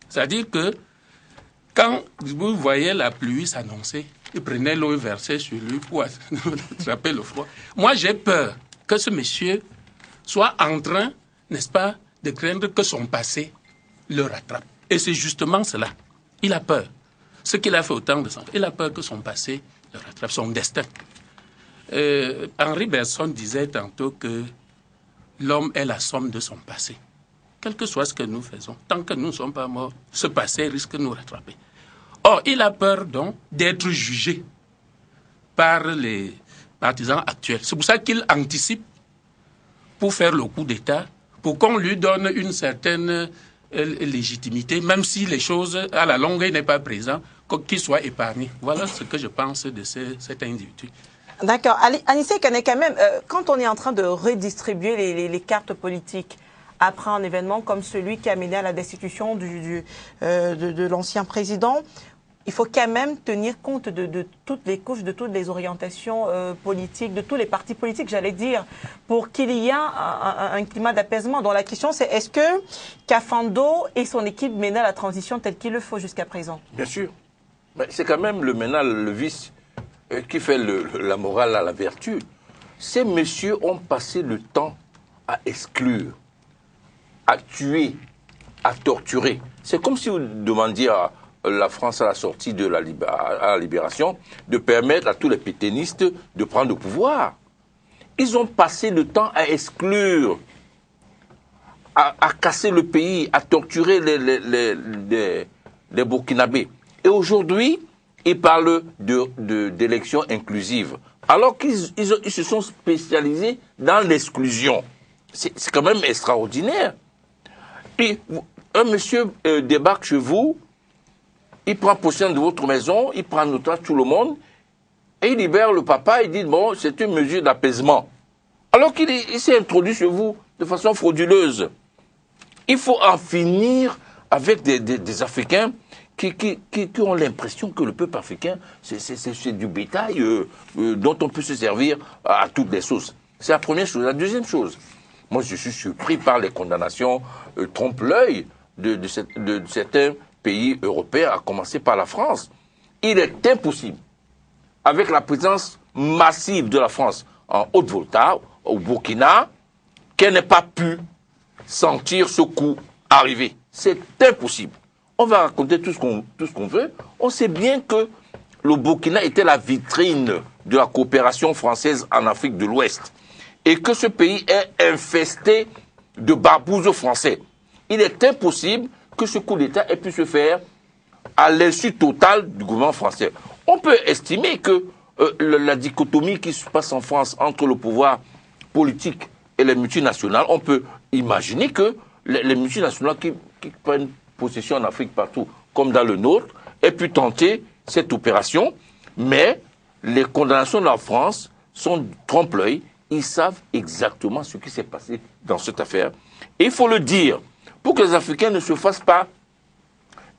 S3: C'est-à-dire que quand Gribouille voyait la pluie s'annoncer, il prenait l'eau et versait sur lui pour attraper le froid. Moi, j'ai peur que ce monsieur soit en train, n'est-ce pas, de craindre que son passé le rattrape. Et c'est justement cela. Il a peur. Ce qu'il a fait autant de temps, il a peur que son passé le rattrape, son destin. Henri Bergson disait tantôt que l'homme est la somme de son passé. Quel que soit ce que nous faisons, tant que nous ne sommes pas morts, ce passé risque de nous rattraper. Or, il a peur donc d'être jugé par les partisans actuels. C'est pour ça qu'il anticipe pour faire le coup d'État, pour qu'on lui donne une certaine légitimité, même si les choses, à la longue, il n'est pas présent, qu'il soit épargné. Voilà ce que je pense de cet individu. D'accord.
S1: Anissé Kane, quand même, quand on est en train de redistribuer les cartes politiques, après un événement comme celui qui a mené à la destitution de l'ancien président, il faut quand même tenir compte de toutes les couches, de toutes les orientations politiques, de tous les partis politiques, j'allais dire, pour qu'il y ait un climat d'apaisement. Donc la question, c'est est-ce que Kafando et son équipe menaient la transition telle qu'il le faut jusqu'à présent?
S4: Bien sûr. C'est quand même le vice qui fait la morale à la vertu. Ces messieurs ont passé le temps à exclure, à tuer, à torturer. C'est comme si vous demandiez à la France à la sortie de à la libération de permettre à tous les pétainistes de prendre le pouvoir. Ils ont passé le temps à exclure, à casser le pays, à torturer les Burkinabés. Et aujourd'hui, ils parlent d'élections inclusives, alors qu'ils se sont spécialisés dans l'exclusion. C'est quand même extraordinaire. Et un monsieur débarque chez vous, il prend possession de votre maison, il prend en otage tout le monde, et il libère le papa, il dit, bon, c'est une mesure d'apaisement. Alors qu'il s'est introduit chez vous de façon frauduleuse. Il faut en finir avec des Africains qui ont l'impression que le peuple africain, c'est du bétail dont on peut se servir à toutes les sauces. C'est la première chose. La deuxième chose, moi je suis surpris par les condamnations trompe-l'œil de certains pays européens, à commencer par la France. Il est impossible, avec la présence massive de la France en Haute-Volta, au Burkina, qu'elle n'ait pas pu sentir ce coup arriver. C'est impossible. On va raconter tout ce qu'on veut. On sait bien que le Burkina était la vitrine de la coopération française en Afrique de l'Ouest et que ce pays est infesté de barbouzes français. Il est impossible que ce coup d'État ait pu se faire à l'insu totale du gouvernement français. On peut estimer que la dichotomie qui se passe en France entre le pouvoir politique et les multinationales, on peut imaginer que les multinationales qui prennent possession en Afrique partout, comme dans le nôtre, aient pu tenter cette opération, mais les condamnations de la France sont trompe-l'œil. Ils savent exactement ce qui s'est passé dans cette affaire. Et il faut le dire, pour que les Africains ne se fassent pas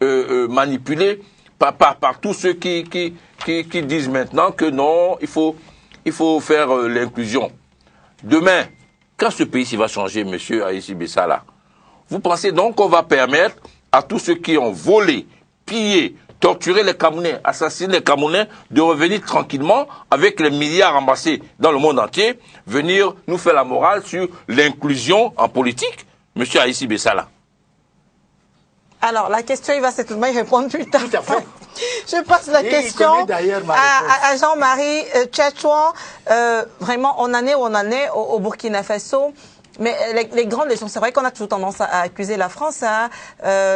S4: manipuler par tous ceux qui disent maintenant que non, il faut faire l'inclusion. Demain, quand ce pays va changer, monsieur Aïssi Bessala, vous pensez donc qu'on va permettre à tous ceux qui ont volé, pillé, torturé les Camerounais, assassiné les Camerounais, de revenir tranquillement avec les milliards amassés dans le monde entier, venir nous faire la morale sur l'inclusion en politique, monsieur Aïssi Bessala?
S1: Alors, la question, il va certainement y répondre plus tard.
S6: Tout à fait.
S1: Je passe la question à Jean-Marie Tchatchouan. Vraiment, on en est où on en est au Burkina Faso. Mais les grandes leçons, c'est vrai qu'on a toujours tendance à accuser la France. Hein.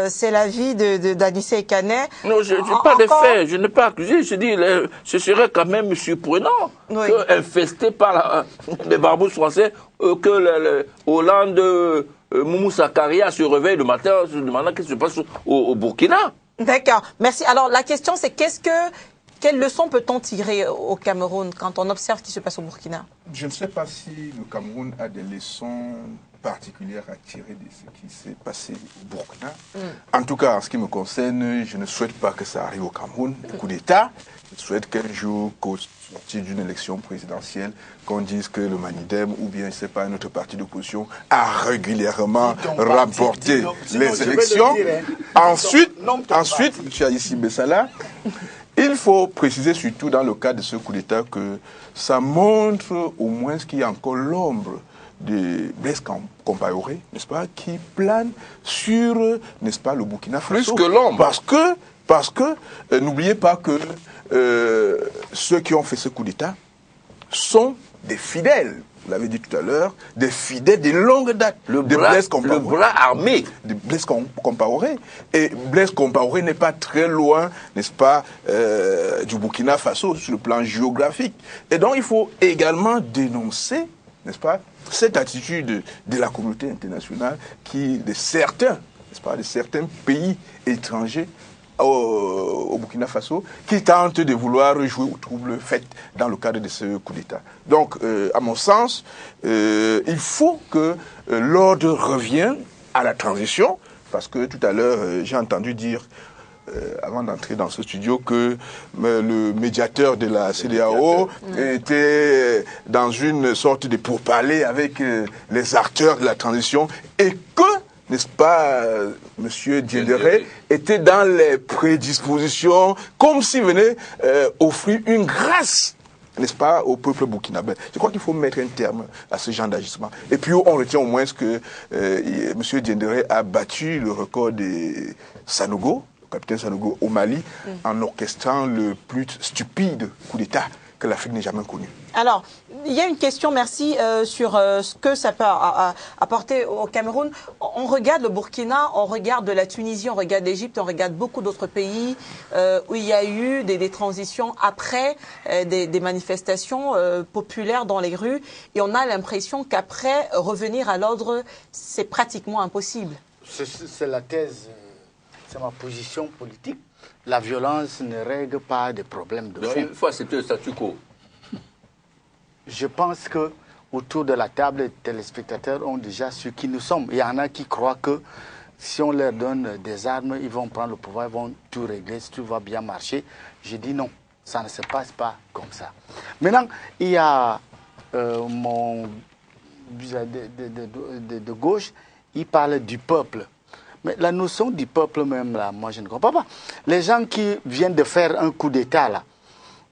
S1: C'est l'avis d'Anissé Kané.
S4: Non, je n'ai pas de fait, je n'ai pas accusé. Je dis, ce serait quand même surprenant qu'infesté par les barbouzes français, que Hollande, Moumou Sakaria se réveille le matin en se demandant qu'est-ce qui se passe au Burkina.
S1: D'accord, merci. Alors la question c'est quelle leçon peut-on tirer au Cameroun quand on observe ce qui se passe au Burkina?
S2: Je ne sais pas si le Cameroun a des leçons particulières à tirer de ce qui s'est passé au Burkina. En tout cas, en ce qui me concerne, je ne souhaite pas que ça arrive au Cameroun, le coup d'État. Je souhaite qu'un jour, qu'au sortir d'une élection présidentielle, qu'on dise que le Manidem ou bien, je ne sais pas, un autre parti d'opposition a régulièrement remporté les élections. Ensuite, M. Aïssi Bessala, il faut préciser surtout dans le cas de ce coup d'État que ça montre au moins qu'il y a encore l'ombre de Blaise Compaoré, n'est-ce pas, qui plane sur, n'est-ce pas, le Burkina Faso.
S4: Plus que l'ombre.
S2: Parce que n'oubliez pas que ceux qui ont fait ce coup d'État sont des fidèles. Vous l'avez dit tout à l'heure, des fidèles de longue date.
S4: Le bras armé.
S2: De Blaise Compaoré. Et Blaise Compaoré n'est pas très loin, n'est-ce pas, du Burkina Faso sur le plan géographique. Et donc il faut également dénoncer, n'est-ce pas, cette attitude de la communauté internationale de certains pays étrangers au Burkina Faso qui tentent de vouloir jouer au trouble fait dans le cadre de ce coup d'État. Donc, à mon sens, il faut que l'ordre revienne à la transition, parce que tout à l'heure, j'ai entendu dire, avant d'entrer dans ce studio, que le médiateur de la CEDEAO était dans une sorte de pourparlers avec les acteurs de la transition et que, n'est-ce pas, M. Diendéré était dans les prédispositions, comme s'il venait offrir une grâce, n'est-ce pas, au peuple burkinabé. Je crois qu'il faut mettre un terme à ce genre d'agissement. Et puis, on retient au moins que M. Diendéré a battu le record de Sanogo, le capitaine Sanogo au Mali, en orchestrant le plus stupide coup d'État que l'Afrique n'ait jamais connu.
S1: Alors, il y a une question, merci, sur ce que ça peut apporter au Cameroun. On regarde le Burkina, on regarde la Tunisie, on regarde l'Égypte, on regarde beaucoup d'autres pays où il y a eu des transitions après des manifestations populaires dans les rues. Et on a l'impression qu'après, revenir à l'ordre, c'est pratiquement impossible.
S6: C'est la thèse, c'est ma position politique. La violence ne règle pas des problèmes de fond.
S4: Il faut accepter le statu quo.
S6: Je pense que autour de la table, les téléspectateurs ont déjà su qui nous sommes. Il y en a qui croient que si on leur donne des armes, ils vont prendre le pouvoir, ils vont tout régler, tout va bien marcher. Je dis non, ça ne se passe pas comme ça. Maintenant, il y a mon de gauche, il parle du peuple. Mais la notion du peuple même, là, moi je ne comprends pas. Les gens qui viennent de faire un coup d'État, là,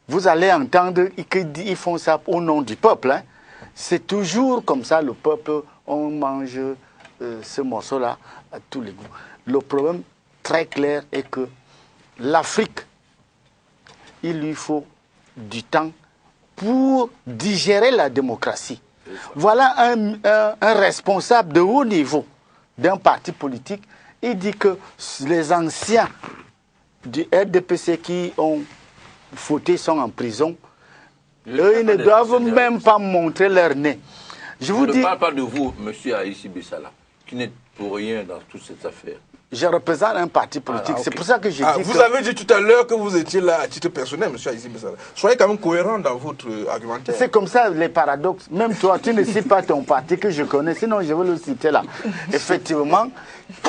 S6: vous allez entendre qu'ils font ça au nom du peuple. Hein. C'est toujours comme ça, le peuple, on mange ce morceau-là à tous les goûts. Le problème très clair est que l'Afrique, il lui faut du temps pour digérer la démocratie. Voilà un responsable de haut niveau d'un parti politique. Il dit que les anciens du RDPC qui ont fauté sont en prison. Eux, ils ne doivent même pas montrer leur nez. Je
S4: ne parle pas de vous, monsieur Aïssi Bessala, qui n'êtes pour rien dans toute cette affaire.
S6: Je représente un parti politique. C'est pour ça que j'ai dit
S2: vous avez dit tout à l'heure que vous étiez là à titre personnel, monsieur Aïssi Bessala. Soyez quand même cohérent dans votre argumentaire.
S6: C'est comme ça les paradoxes. Même toi, tu ne cites pas ton parti que je connais, sinon je vais le citer là. Effectivement,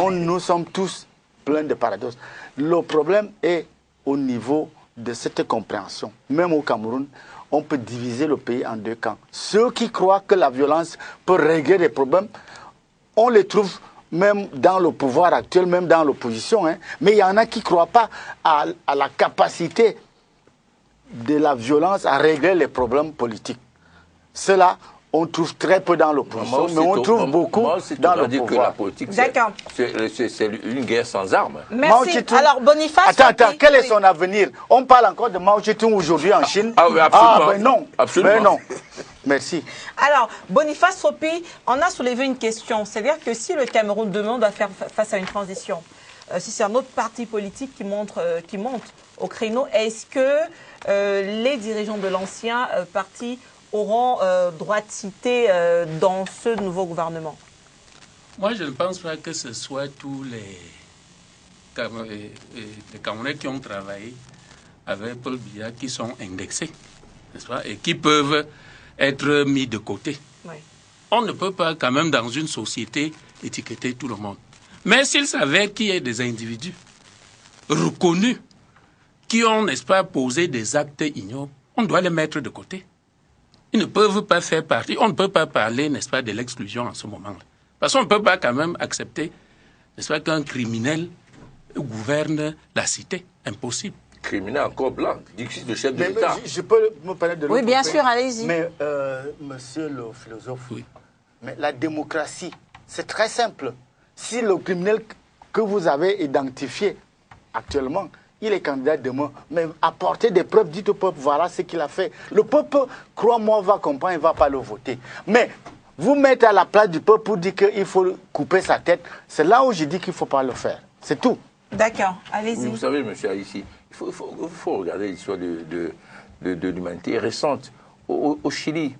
S6: nous sommes tous pleins de paradoxes. Le problème est au niveau de cette compréhension. Même au Cameroun, on peut diviser le pays en deux camps. Ceux qui croient que la violence peut régler les problèmes, on les trouve même dans le pouvoir actuel, même dans l'opposition. Hein. Mais il y en a qui ne croient pas à la capacité de la violence à régler les problèmes politiques. Cela, on trouve très peu dans l'opposition, mais on trouve beaucoup dans le pouvoir.
S4: Que la politique, c'est une guerre sans armes.
S1: Merci. Alors, Boniface...
S6: Attends, quel est son avenir? On parle encore de Mao Tse-tung aujourd'hui en Chine.
S4: Oui, absolument.
S6: Ben non.
S4: Absolument.
S6: Ben non. Merci.
S1: Alors, Boniface Sopi, on a soulevé une question. C'est-à-dire que si le Cameroun demain doit faire face à une transition, si c'est un autre parti politique qui monte au créneau, est-ce que les dirigeants de l'ancien parti auront droit de citer dans ce nouveau gouvernement?
S3: Moi, je ne pense pas que ce soit tous les Camerounais qui ont travaillé avec Paul Biya qui sont indexés, n'est-ce pas, et qui peuvent être mis de côté.
S1: Oui.
S3: On ne peut pas quand même dans une société étiqueter tout le monde. Mais s'il s'avère qu'il y a des individus reconnus qui ont, n'est-ce pas, posé des actes ignobles, on doit les mettre de côté. Ils ne peuvent pas faire partie, on ne peut pas parler, n'est-ce pas, de l'exclusion en ce moment-là. Parce qu'on ne peut pas quand même accepter, n'est-ce pas, qu'un criminel gouverne la cité. Impossible.
S4: Criminel encore blanc, dit le chef de l'État.
S6: Je peux me permettre de
S1: Oui, bien sûr, allez-y.
S6: Mais, monsieur le philosophe,
S3: oui.
S6: Mais la démocratie, c'est très simple. Si le criminel que vous avez identifié actuellement, il est candidat demain, mais apportez des preuves, dites au peuple, voilà ce qu'il a fait. Le peuple, crois-moi, va comprendre, il ne va pas le voter. Mais vous mettez à la place du peuple pour dire qu'il faut couper sa tête, c'est là où je dis qu'il ne faut pas le faire. C'est tout.
S1: D'accord, allez-y.
S4: Vous savez, monsieur Aïssi, il faut regarder l'histoire de l'humanité récente. Au Chili,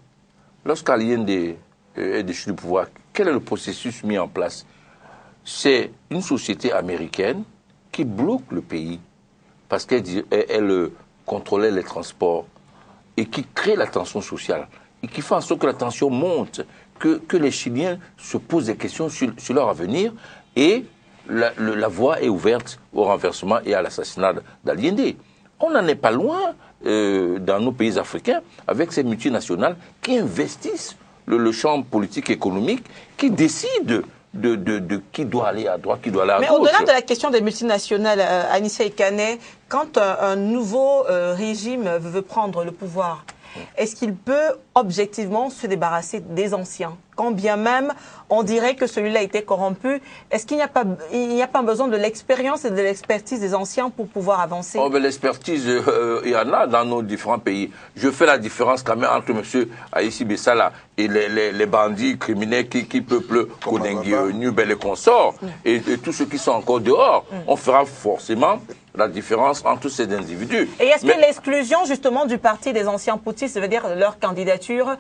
S4: lorsqu'Allende est déchu du pouvoir, quel est le processus mis en place? C'est une société américaine qui bloque le pays parce qu'elle contrôlait les transports et qui crée la tension sociale et qui fait en sorte que la tension monte, que les Chiliens se posent des questions sur leur avenir et la voie est ouverte au renversement et à l'assassinat d'Allende. On n'en est pas loin dans nos pays africains avec ces multinationales qui investissent le champ politique et économique, qui décident de qui doit aller à droite, qui doit aller à gauche.
S1: Mais au-delà de la question des multinationales, Anissa Ekane, quand un nouveau régime veut prendre le pouvoir, est-ce qu'il peut objectivement se débarrasser des anciens? Quand bien même on dirait que celui-là a été corrompu, est-ce qu'il n'y a pas besoin de l'expérience et de l'expertise des anciens pour pouvoir avancer?
S4: L'expertise, il y en a dans nos différents pays. Je fais la différence quand même entre M. Aïssi Bessala et les bandits criminels qui peuplent Kondengue, Nubel et consorts, et tous ceux qui sont encore dehors. On fera forcément la différence entre ces individus.
S1: Et est-ce que l'exclusion justement du parti des anciens poutistes, ça veut dire leur candidature,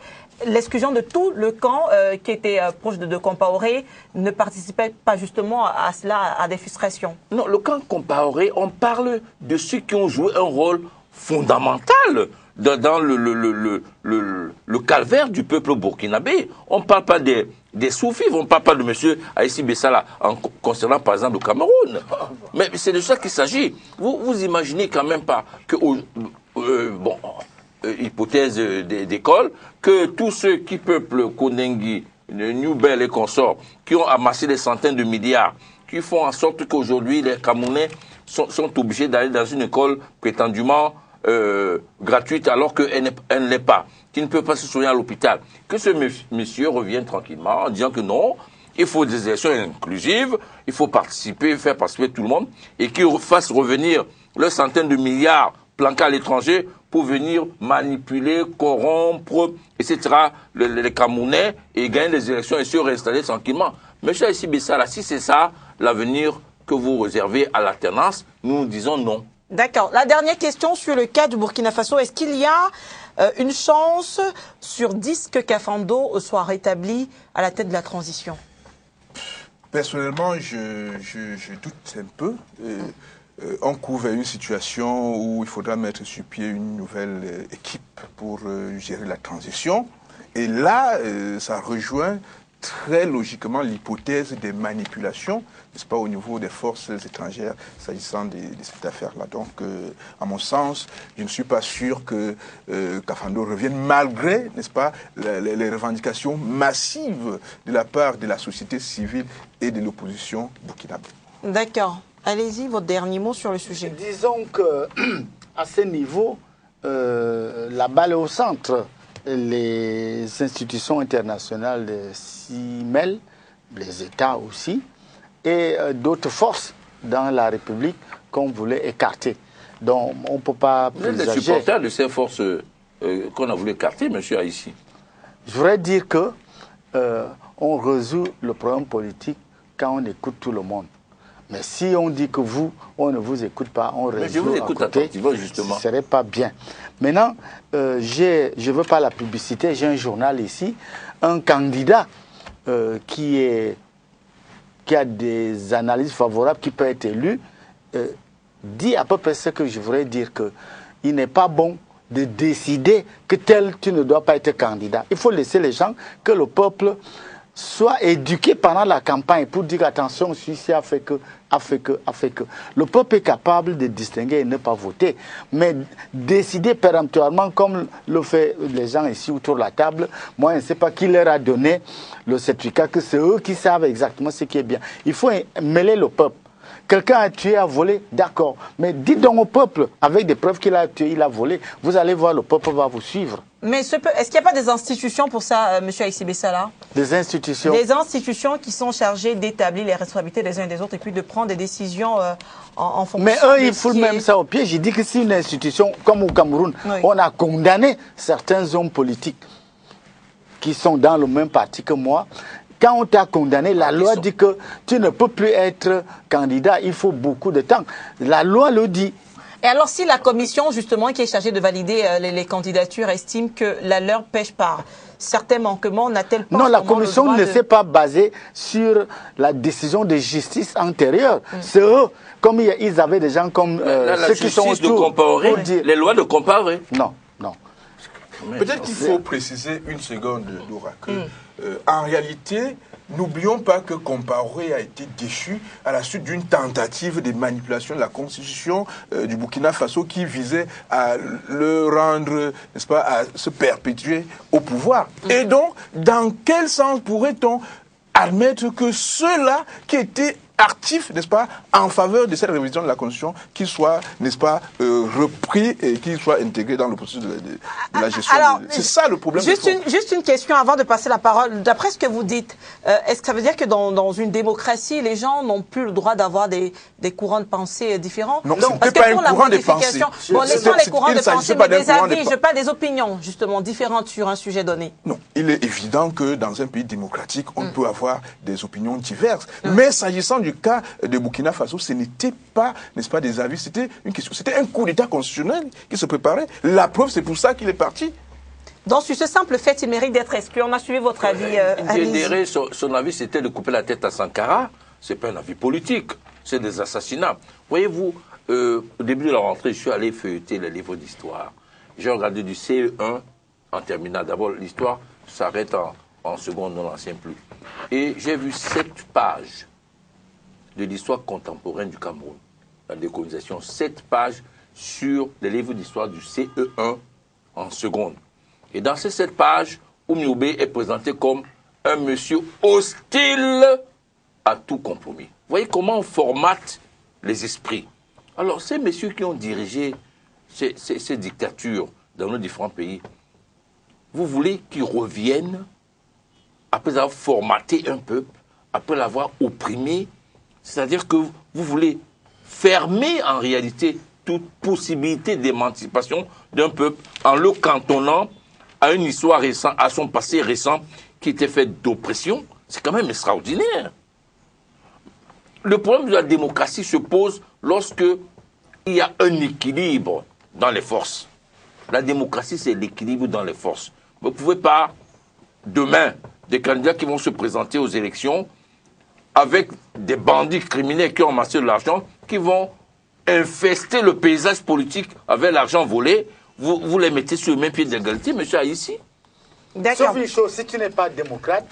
S1: l'exclusion de tout le camp qui était proche de Compaoré ne participait pas justement à cela, à des frustrations?
S4: Non, le camp Compaoré, on parle de ceux qui ont joué un rôle fondamental dans le calvaire du peuple burkinabé. On ne parle pas des sous-fifs, on ne parle pas de M. Aïssi Bessala concernant par exemple le Cameroun. Mais c'est de ça qu'il s'agit. Vous imaginez quand même pas que, hypothèse d'école, que tous ceux qui peuplent Kondengi, Newbel et consorts, qui ont amassé des centaines de milliards, qui font en sorte qu'aujourd'hui les Camerounais sont obligés d'aller dans une école prétendument gratuite alors qu'elle ne l'est pas, qui ne peut pas se soigner à l'hôpital, que ce monsieur revienne tranquillement en disant que non, il faut des élections inclusives, il faut participer, faire participer tout le monde, et qu'il fasse revenir leurs centaines de milliards planqués à l'étranger pour venir manipuler, corrompre, etc. les Camerounais et gagner des élections et se réinstaller tranquillement. Monsieur Aïssi Bessala, si c'est ça l'avenir que vous réservez à l'alternance, nous disons non.
S1: D'accord. La dernière question sur le cas du Burkina Faso. Est-ce qu'il y a une chance sur 10 que Kafando soit rétabli à la tête de la transition?
S2: Personnellement, je doute un peu. On court vers une situation où il faudra mettre sur pied une nouvelle équipe pour gérer la transition. Et là, ça rejoint très logiquement l'hypothèse des manipulations, n'est-ce pas, au niveau des forces étrangères s'agissant de cette affaire-là. Donc, à mon sens, je ne suis pas sûr que Kafando revienne malgré, n'est-ce pas, les revendications massives de la part de la société civile et de l'opposition burkinabé.
S1: D'accord. Allez-y, votre dernier mot sur le sujet.
S6: Disons que à ce niveau, la balle est au centre. Les institutions internationales s'y mêlent, les États aussi, et d'autres forces dans la République qu'on voulait écarter. Donc, on ne peut pas présager.
S4: Vous êtes supporter de ces forces qu'on a voulu écarter, M. Aïssi?
S6: Je voudrais dire que on résout le problème politique quand on écoute tout le monde. Mais si on dit que on ne vous écoute pas, on résout.
S4: Mais je vous écoute attentivement, justement.
S6: Ce ne serait pas bien. Maintenant, je ne veux pas la publicité, j'ai un journal ici, un candidat qui a des analyses favorables, qui peut être élu, dit à peu près ce que je voudrais dire, qu'il n'est pas bon de décider que tel tu ne dois pas être candidat. Il faut laisser les gens, que le peuple soit éduqué pendant la campagne pour dire attention, celui-ci a fait que. Le peuple est capable de distinguer et ne pas voter. Mais décider péremptoirement, comme le font les gens ici autour de la table, moi je ne sais pas qui leur a donné le certificat, que c'est eux qui savent exactement ce qui est bien. Il faut mêler le peuple. Quelqu'un a tué, a volé, d'accord. Mais dites donc au peuple, avec des preuves qu'il a tué, il a volé, vous allez voir, le peuple va vous suivre.
S1: Mais est-ce qu'il n'y a pas des institutions pour ça, M. Aïssi Bessala?
S6: Des institutions? Des
S1: institutions qui sont chargées d'établir les responsabilités des uns et des autres et puis de prendre des décisions en fonction.
S6: Mais eux, ils foutent même ça au pied. J'ai dit que si une institution, comme au Cameroun, oui, on a condamné certains hommes politiques qui sont dans le même parti que moi. Quand on t'a condamné, la loi dit que tu ne peux plus être candidat, il faut beaucoup de temps. La loi le dit.
S1: Et alors si la commission justement qui est chargée de valider les candidatures estime que la leur pêche par certains manquements, n'a-t-elle pas...
S6: Non, la commission ne s'est pas basée sur la décision de justice antérieure. C'est eux, comme ils avaient des gens comme ceux qui sont autour.
S4: Les lois de comparer.
S6: Non, non.
S2: Peut-être qu'il faut préciser une seconde, Dora, que en réalité, n'oublions pas que Compaoré a été déchu à la suite d'une tentative de manipulation de la constitution du Burkina Faso qui visait à le rendre, n'est-ce pas, à se perpétuer au pouvoir. Et donc, dans quel sens pourrait-on admettre que ceux-là qui étaient actifs, n'est-ce pas, en faveur de cette révision de la Constitution, qu'ils soient, n'est-ce pas, repris et qu'ils soient intégrés dans le processus de la gestion. C'est ça le problème.
S1: Juste une question avant de passer la parole. D'après ce que vous dites, est-ce que ça veut dire que dans une démocratie, les gens n'ont plus le droit d'avoir des courants de pensée différents?
S2: Non, parce que pas un courant de pensée.
S1: Bon, laissons les courants de pensée, mais des avis, je pas des opinions, justement, différentes sur un sujet donné.
S2: Non, il est évident que dans un pays démocratique, on peut avoir des opinions diverses. Mais s'agissant du cas de Burkina Faso, ce n'était pas, n'est-ce pas, des avis, c'était une question, c'était un coup d'État constitutionnel qui se préparait. La preuve, c'est pour ça qu'il est parti.
S1: Donc, sur ce simple fait, il mérite d'être exclu. On a suivi votre avis.
S4: Son avis, c'était de couper la tête à Sankara. Ce n'est pas un avis politique, c'est des assassinats. Voyez-vous, au début de la rentrée, je suis allé feuilleter les livres d'histoire. J'ai regardé du CE1 en terminale. D'abord, l'histoire s'arrête en seconde, on n'enseigne plus. Et j'ai vu 7 pages de l'histoire contemporaine du Cameroun, la décolonisation. 7 pages sur les livres d'histoire du CE1 en seconde. Et dans ces 7 pages, Oumioubé est présenté comme un monsieur hostile à tout compromis. Vous voyez comment on formate les esprits. Alors, ces messieurs qui ont dirigé ces dictatures dans nos différents pays, vous voulez qu'ils reviennent après avoir formaté un peuple, après l'avoir opprimé, c'est-à-dire que vous voulez fermer en réalité toute possibilité d'émancipation d'un peuple en le cantonnant à une histoire récente, à son passé récent qui était fait d'oppression. C'est quand même extraordinaire. Le problème de la démocratie se pose lorsque il y a un équilibre dans les forces. La démocratie, c'est l'équilibre dans les forces. Vous ne pouvez pas, demain, des candidats qui vont se présenter aux élections avec des bandits criminels qui ont amassé de l'argent, qui vont infester le paysage politique avec l'argent volé, vous les mettez sur le même pied d'égalité, monsieur Haïssi.
S6: Sauf une chose, si tu n'es pas démocrate,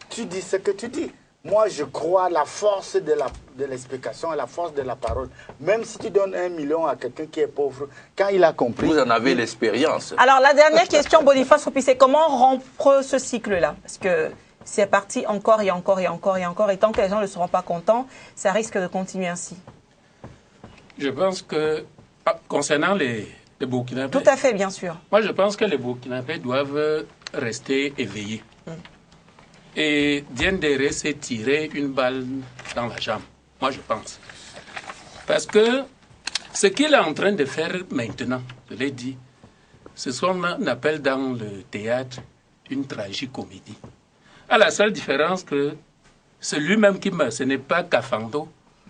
S6: tu dis ce que tu dis. Moi, je crois à la force de l'explication, à la force de la parole. Même si tu donnes 1 million à quelqu'un qui est pauvre, quand il a compris...
S4: Vous en avez l'expérience.
S1: Alors, la dernière question, Boniface Roupi, c'est comment rompre ce cycle-là? Parce que c'est parti encore et encore et encore et encore. Et tant que les gens ne seront pas contents, ça risque de continuer ainsi. Je
S3: pense que, concernant les Burkinabés...
S1: Tout à fait, bien sûr.
S3: Moi, je pense que les Burkinabés doivent rester éveillés. Et Diendéré s'est tiré une balle dans la jambe, moi je pense. Parce que ce qu'il est en train de faire maintenant, je l'ai dit, c'est ce qu'on appelle dans le théâtre une tragicomédie. À la seule différence que c'est lui-même qui meurt, ce n'est pas Kafando,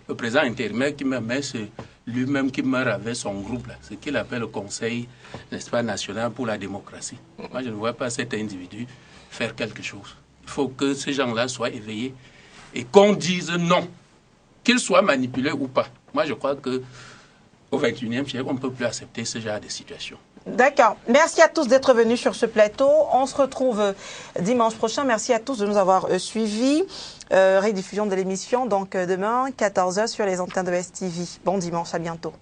S3: le président intérimaire qui meurt, mais c'est lui-même qui meurt avec son groupe, là, ce qu'il appelle le Conseil, n'est-ce pas, national pour la démocratie. Moi je ne vois pas cet individu faire quelque chose. Il faut que ces gens-là soient éveillés et qu'on dise non, qu'ils soient manipulés ou pas. Moi, je crois qu'au XXIe siècle, on ne peut plus accepter ce genre de situation.
S1: D'accord. Merci à tous d'être venus sur ce plateau. On se retrouve dimanche prochain. Merci à tous de nous avoir suivis. Rediffusion de l'émission, donc demain, 14h sur les antennes de STV. Bon dimanche, à bientôt.